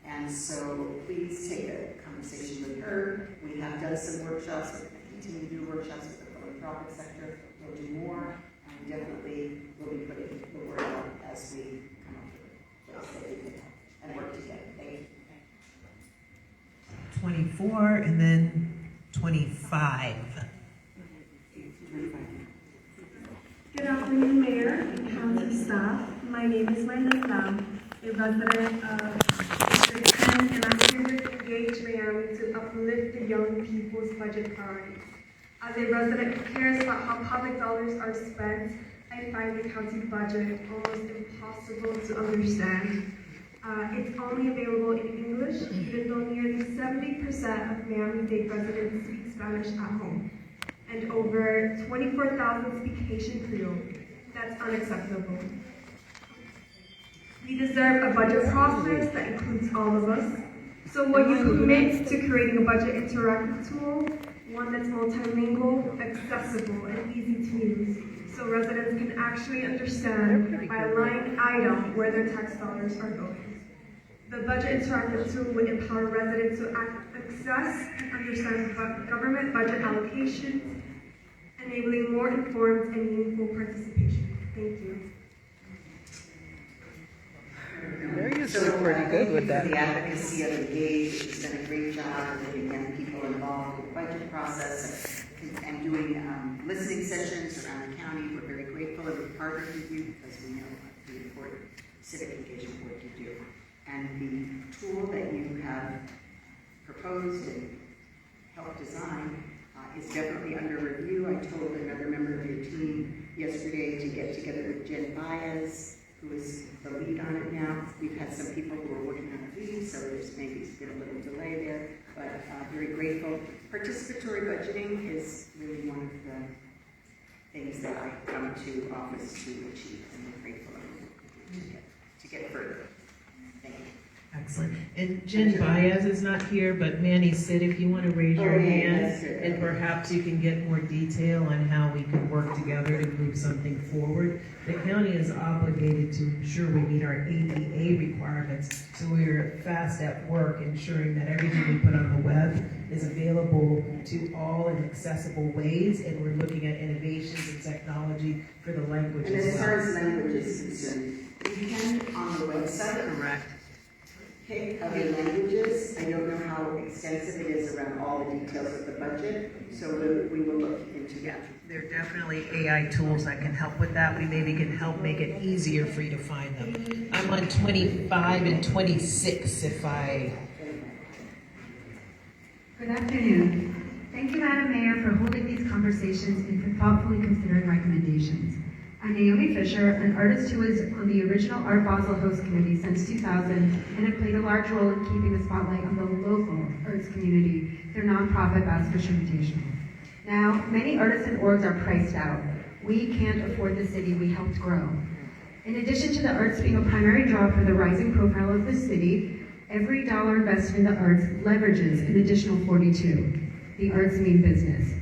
And so please take a conversation with her. We have done some workshops, we continue to do workshops with the philanthropic sector. We'll do more, and we definitely will be putting the word out as we come up with ways that we can help and work together. Thank you. 24 and then 25. Good afternoon, Mayor and Council staff. My name is Linda Lam, a resident of District 10, and I'm here with Engage Miami to uplift the young people's budget priorities. As a resident who cares about how public dollars are spent, I find the county budget almost impossible to understand. It's only available in English, even though nearly 70% of Miami-Dade residents speak Spanish at home, and over 24,000 speak Haitian Creole. That's unacceptable. We deserve a budget process that includes all of us. So will you commit to creating a budget interactive tool, one that's multilingual, accessible, and easy to use, so residents can actually understand by line item where their tax dollars are going? The budget interactive tool would empower residents to access and understand government budget allocations, enabling more informed and meaningful participation. Thank you. They're usually pretty good with that. The advocacy of Engage has done a great job of getting young people involved in the budget process and doing listening sessions around the county. We're very grateful and we've partnered with you because we know the important civic engagement work you do. And the tool that you have proposed and helped design is definitely under review. I told another member of your team yesterday to get together with Jen Baez, who is the lead on it now. We've had some people who are working on a lead, so there's maybe been a little delay there, but very grateful. Participatory budgeting is really one of the things that I come to office to achieve, and we're grateful to get further. Thank you. Excellent. And Jen Baez is not here, but Manny said if you want to raise your hand, and perhaps you can get more detail on how we can work together to move something forward. The county is obligated to ensure we meet our ADA requirements, so we're fast at work ensuring that everything we put on the web is available to all in accessible ways, and we're looking at innovations and technology for the language And as as well. far as language is concerned, you can on the website. Correct. Pick other languages. I don't know how extensive it is around all the details of the budget, so we will look into that. There are definitely AI tools that can help with that. We maybe can help make it easier for you to find them. I'm on 25 and 26 if I... Good afternoon. Thank you, Madam Mayor, for holding these conversations and for thoughtfully considering recommendations. I'm Naomi Fisher, an artist who was on the original Art Basel Host Committee since 2000 and have played a large role in keeping the spotlight on the local arts community, their nonprofit Bass Fish Invitational. Now, many artists and orgs are priced out. We can't afford the city we helped grow. In addition to the arts being a primary draw for the rising profile of the city, every dollar invested in the arts leverages an additional 42. The arts mean business.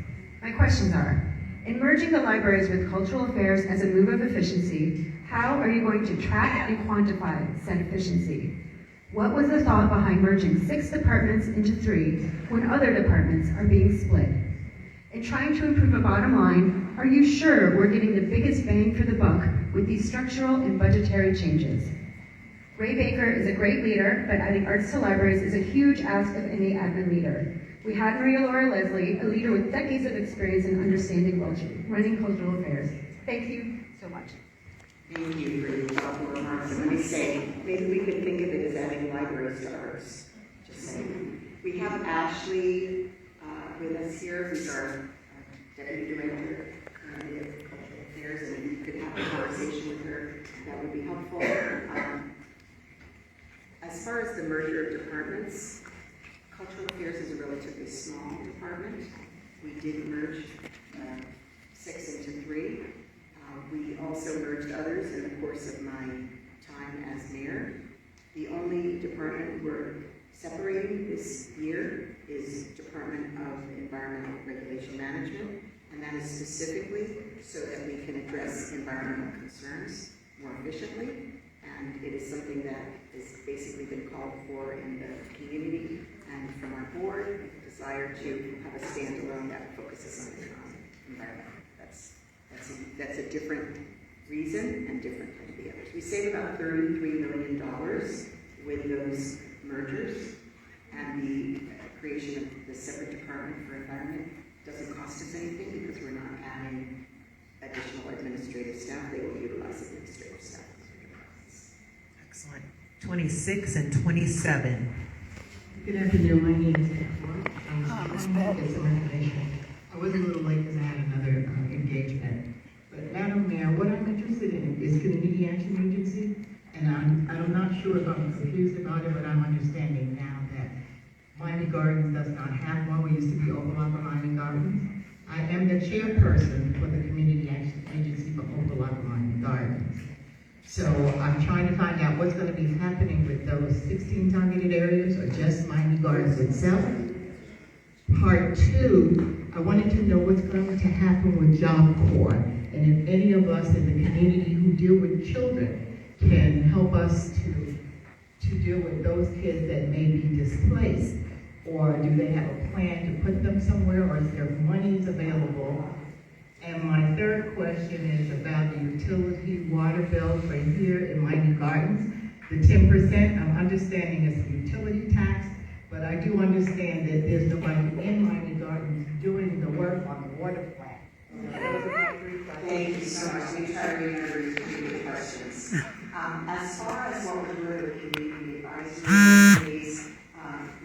My questions are, in merging the libraries with cultural affairs as a move of efficiency, how are you going to track and quantify said efficiency? What was the thought behind merging 6 departments into 3 when other departments are being split? In trying to improve a bottom line, are you sure we're getting the biggest bang for the buck with these structural and budgetary changes? Ray Baker is a great leader, but adding arts to libraries is a huge ask of any admin leader. We had Maria Laura Leslie, a leader with decades of experience in understanding running cultural affairs. Thank you so much. Thank you for your thoughtful remarks. And let me say, maybe we could think of it as adding libraries to arts. Just saying. We have Ashley with us here, who's our Deputy Director currently of Cultural Affairs, and if you could have a conversation with her, that would be helpful. As far as the merger of departments, Cultural Affairs is a relatively small department. We did merge 6 into 3. We also merged others in the course of my time as mayor. The only department we're separating this year is Department of Environmental Regulation Management, and that is specifically so that we can address environmental concerns more efficiently. And it is something that has basically been called for in the community and from our board, a desire to have a standalone that focuses on the environment. That's a different reason and different from the others. We save about $33 million with those mergers, and the creation of the separate department for environment doesn't cost us anything because we're not adding additional administrative staff. They will utilize administrative staff. Excellent. 26 and 27. Good afternoon, my name is I was a little late because I had another engagement. But Madam Mayor, what I'm interested in is Community Action Agency. And I'm not sure if I'm confused about it, but I'm understanding now that Miami Gardens does not have one. We used to be Opalaka Miami Gardens. I am the chairperson for the Community Action Agency for Opalaka Miami Gardens. So I'm trying to find out what's going to be happening with those 16 targeted areas or just Miami Gardens itself. Part two, I wanted to know what's going to happen with Job Corps, and if any of us in the community who deal with children can help us to deal with those kids that may be displaced, or do they have a plan to put them somewhere, or is there monies available? And my third question is about the utility water bill for here in Miami Gardens. The 10%, I'm understanding it's a utility tax, but I do understand that there's nobody in Miami Gardens doing the work on the water plant. Thank you so much. We try to remember to repeat the questions. As far as what we're doing with community advisory committees,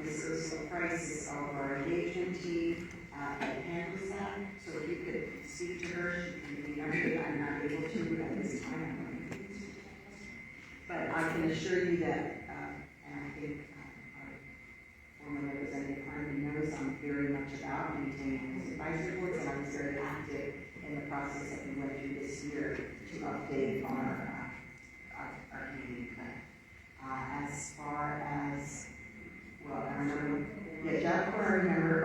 Ms. Ursula Price is our engagement team that handles that. So if you could speak to her, she can be under. I'm not able to at this time. But I can assure you that, and I think our former representative Harmon knows I'm very much about maintaining those advisory boards, and I was very active in the process that we went through this year to update our community plan. As far as, well, I remember, Job Corps, I remember,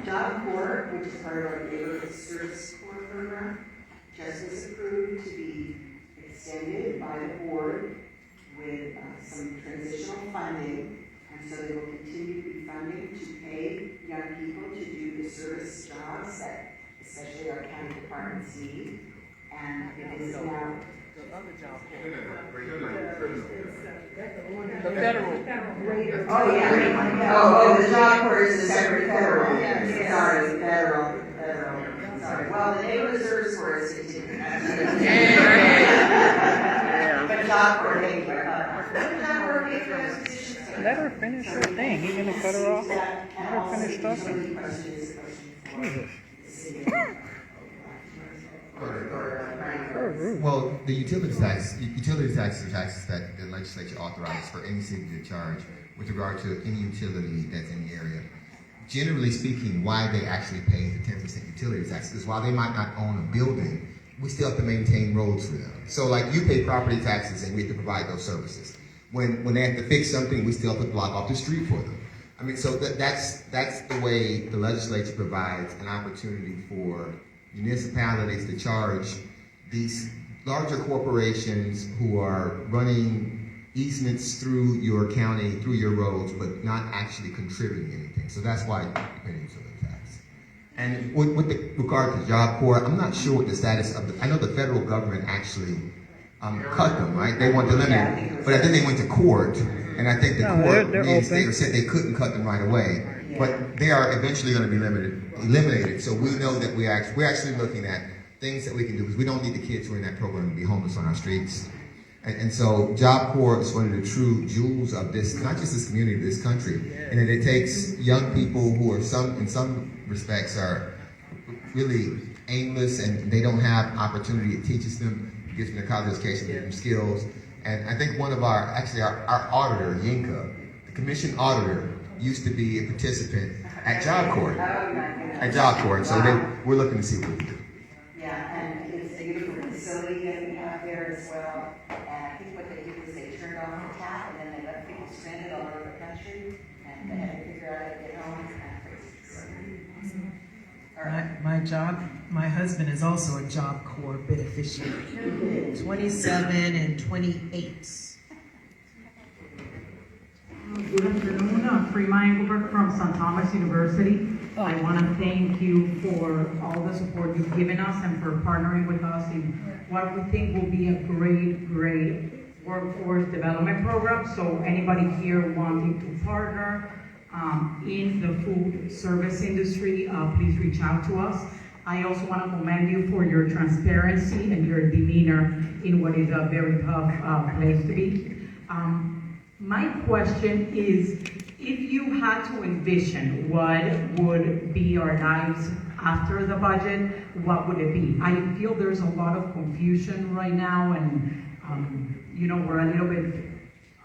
Job Corps, which is part of our Neighborhood Service Corps program, just was approved to be extended by the board with some transitional funding, and so they will continue to be funding to pay young people to do the service jobs that especially our county departments need. And it is now The other Job Corps. The federal. Oh, yeah. Oh, the Job Corps is the separate federal. Sorry, federal. Sorry. Well, the Neighborhood Service Corps is continuing. But Job Corps, thank you. Let her finish her thing. You gonna cut her off? Let her finish talking. Well, the utilities tax are taxes that the legislature authorizes for any city to charge with regard to any utility that's in the area. Generally speaking, why they actually pay the 10% utility tax is while they might not own a building, we still have to maintain roads for them. So like you pay property taxes and we have to provide those services. When they have to fix something, we still have to block off the street for them. I mean, so that's the way the legislature provides an opportunity for municipalities to charge these larger corporations who are running easements through your county, through your roads, but not actually contributing anything. So that's why you pay the utility tax. And with regard to Job Corps, I'm not sure what the status of I know the federal government actually cut them, right? They want to limit, but then they went to court, and I think the court reinstated, said they couldn't cut them right away. But they are eventually going to be eliminated. So we know that we're actually looking at things that we can do, because we don't need the kids who are in that program to be homeless on our streets. And so Job Corps is one of the true jewels of this, not just this community, but this country. And that it takes young people who are in some respects are really aimless and they don't have opportunity. It teaches them, gives them a college education, gives them skills. And I think one of our auditor, Yinka, the commission auditor, used to be a participant at Job Corps. And so we're looking to see what we can do. Yeah, and it's a beautiful facility that we have there as well. And I think what they did was they turned off the tap and then they let people spend it all over the my husband is also a Job Corps beneficiary. 27 and 28. Good afternoon, Freema Engelberg from St. Thomas University. I want to thank you for all the support you've given us and for partnering with us in what we think will be a great workforce development program. So anybody here wanting to partner in the food service industry, please reach out to us. I also want to commend you for your transparency and your demeanor in what is a very tough place to be. My question is, if you had to envision what would be our lives after the budget, what would it be? I feel there's a lot of confusion right now, and we're a little bit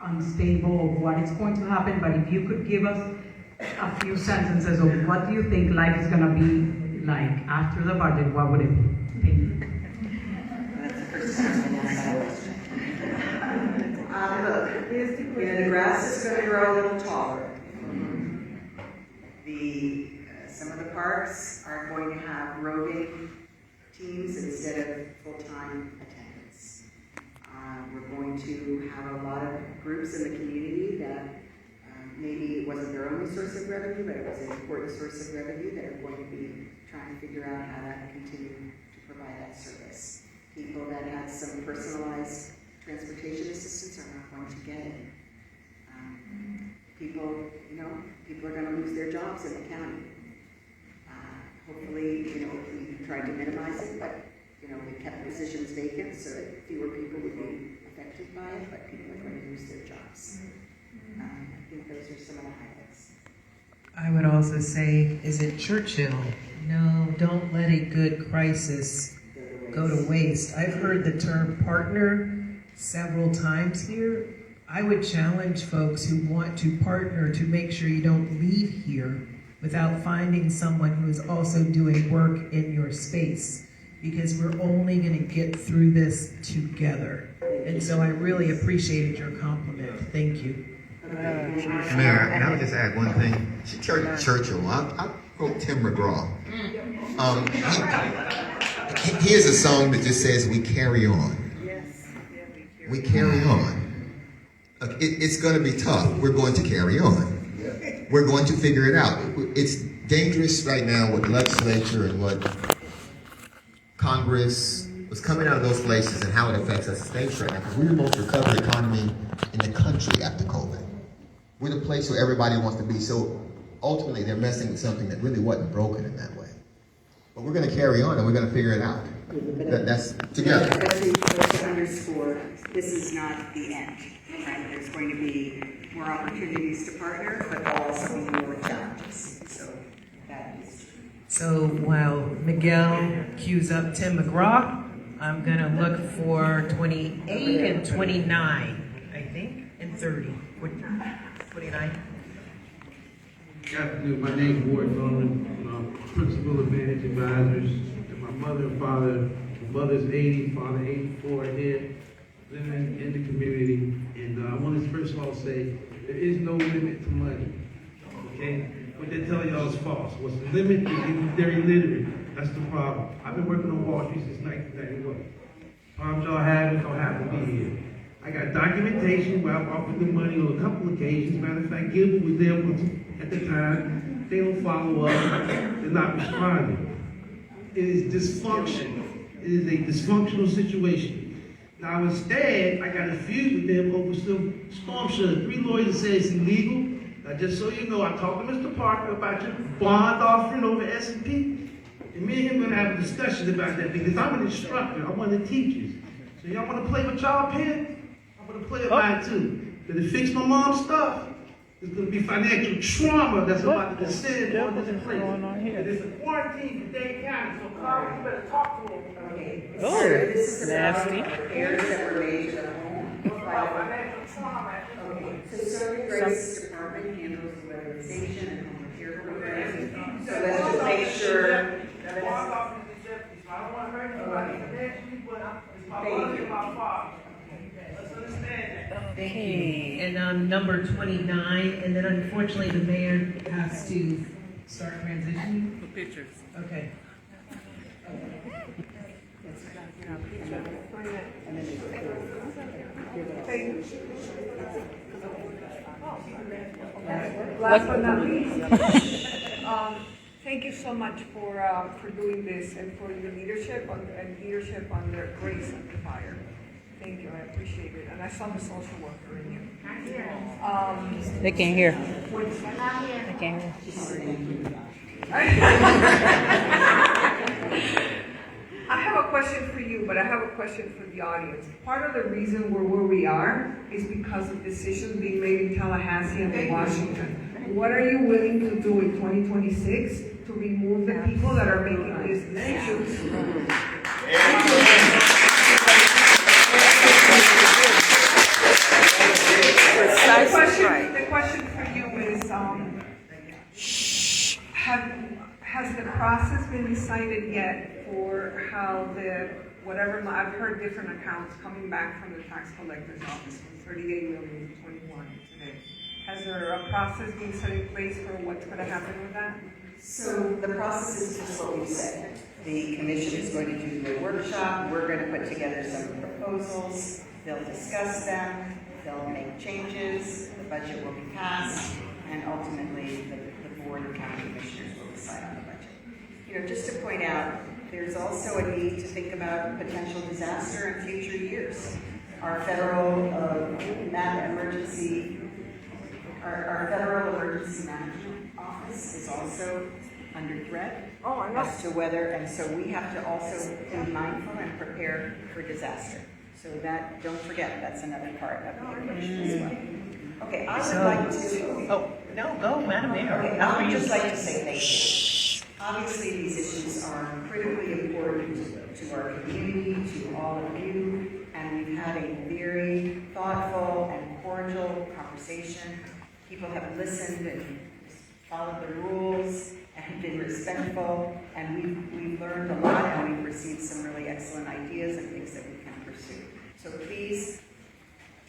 unstable of what is going to happen, but if you could give us a few sentences of what do you think life is going to be like after the budget, what would it be? Thank you. That's the first time I asked that question. Look, the grass is going to grow a little taller. Some of the parks are going to have roving teams instead of full-time attendance. We're going to have a lot of groups in the community that maybe it wasn't their only source of revenue, but it was an important source of revenue that are going to be trying to figure out how to continue to provide that service. People that had some personalized transportation assistance are not going to get it. People are going to lose their jobs in the county. Hopefully, we tried to minimize it, but, we kept positions vacant so that fewer people would be affected by it, but people are going to lose their jobs. I think those are some of the highlights. I would also say, is it Churchill? No, don't let a good crisis go to waste. I've heard the term partner several times here. I would challenge folks who want to partner to make sure you don't leave here without finding someone who is also doing work in your space, because we're only going to get through this together. And so I really appreciated your compliment. Thank you. Mayor, and I would just add one thing. Churchill, I quote Tim McGraw. He has a song that just says, "We carry on." We carry on. Look, it's going to be tough. We're going to carry on. We're going to figure it out. It's dangerous right now what the legislature and what Congress was coming out of those places and how it affects us as states right now, because we're the most recovered economy in the country after COVID. We're the place where everybody wants to be. So ultimately, they're messing with something that really wasn't broken in that way. But we're going to carry on and we're going to figure it out. That's together. But I think to underscore, this is not the end. Right? There's going to be more opportunities to partner, but also more challenges. So that is true. So while Miguel cues up Tim McGraw, I'm going to look for 28 and 29, I think, and 30. 29. Good afternoon. My name is Ward Norman, Principal Advantage Advisors. And my mother and father, my mother's 80, father 84 here, living in the community. And I want to first of all say, there is no limit to money. Okay? What they tell y'all is false. What's the limit? They're illiterate. That's the problem. I've been working on Wall Street since 1991. Problems y'all have don't have to be here. I got documentation where I've offered them money on a couple occasions. Matter of fact, Gilbert was there at the time. They don't follow up. They're not responding. It is dysfunctional. It is a dysfunctional situation. Now instead, I got a feud with them over some storm shelter. 3 lawyers say it's illegal. Now just so you know, I talked to Mr. Parker about your bond offering over S&P. And me and him are gonna have a discussion about that because I'm an instructor, I'm one of the teachers. So y'all wanna play with y'all pen? I'm gonna play with mine too. But to fix my mom's stuff, there's gonna be financial trauma that's about to descend on this place. And it's a quarantine for Dade County, so Carl, you better talk to him. Okay. Oh, this is nasty. about repairs that were made to the home. Okay, so Serving Grace Department handles the weatherization and home repair programs. So let's just make sure. Thank you. And number 29, and then unfortunately the mayor has to start transitioning. For pictures. Okay. Last but not least, thank you so much for doing this and for your leadership and leadership on the Grace Amplifier. Thank you, I appreciate it. And I saw the social worker in you. They can't hear. What's that? They can't hear. I have a question for you, but I have a question for the audience. Part of the reason we're where we are is because of decisions being made in Tallahassee and in Washington. What are you willing to do in 2026 to remove the people that are making these decisions? The question for you is, has the process been decided yet for how I've heard different accounts coming back from the tax collector's office from 38 million to 21 today. Has there a process been set in place for what's going to happen with that? So the process is just what we said. The commission is going to do the workshop. We're going to put together some proposals. They'll discuss them. They'll make changes. The budget will be passed, and ultimately the board of county commissioners will decide on the budget. Just to point out, there's also a need to think about potential disaster in future years. Our federal emergency management office is also under threat as to whether, and so we have to also be mindful and prepare for disaster. So that, don't forget, that's another part of the equation as well. Okay, I would like to. Oh, no, go, Madam Mayor. Okay, I would just like to say thank you. Obviously, these issues are critically important to our community, to all of you, and we've had a very thoughtful and cordial conversation. People have listened and followed the rules and been respectful, and we've learned a lot, and we've received some really excellent ideas and things that we can pursue. So please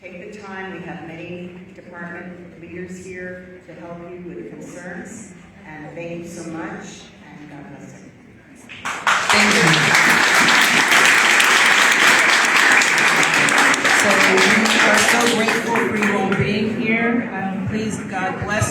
take the time. We have many department leaders here to help you with concerns, and thank you so much, and God bless you. Thank you. So we are so grateful for you all being here. Please, God bless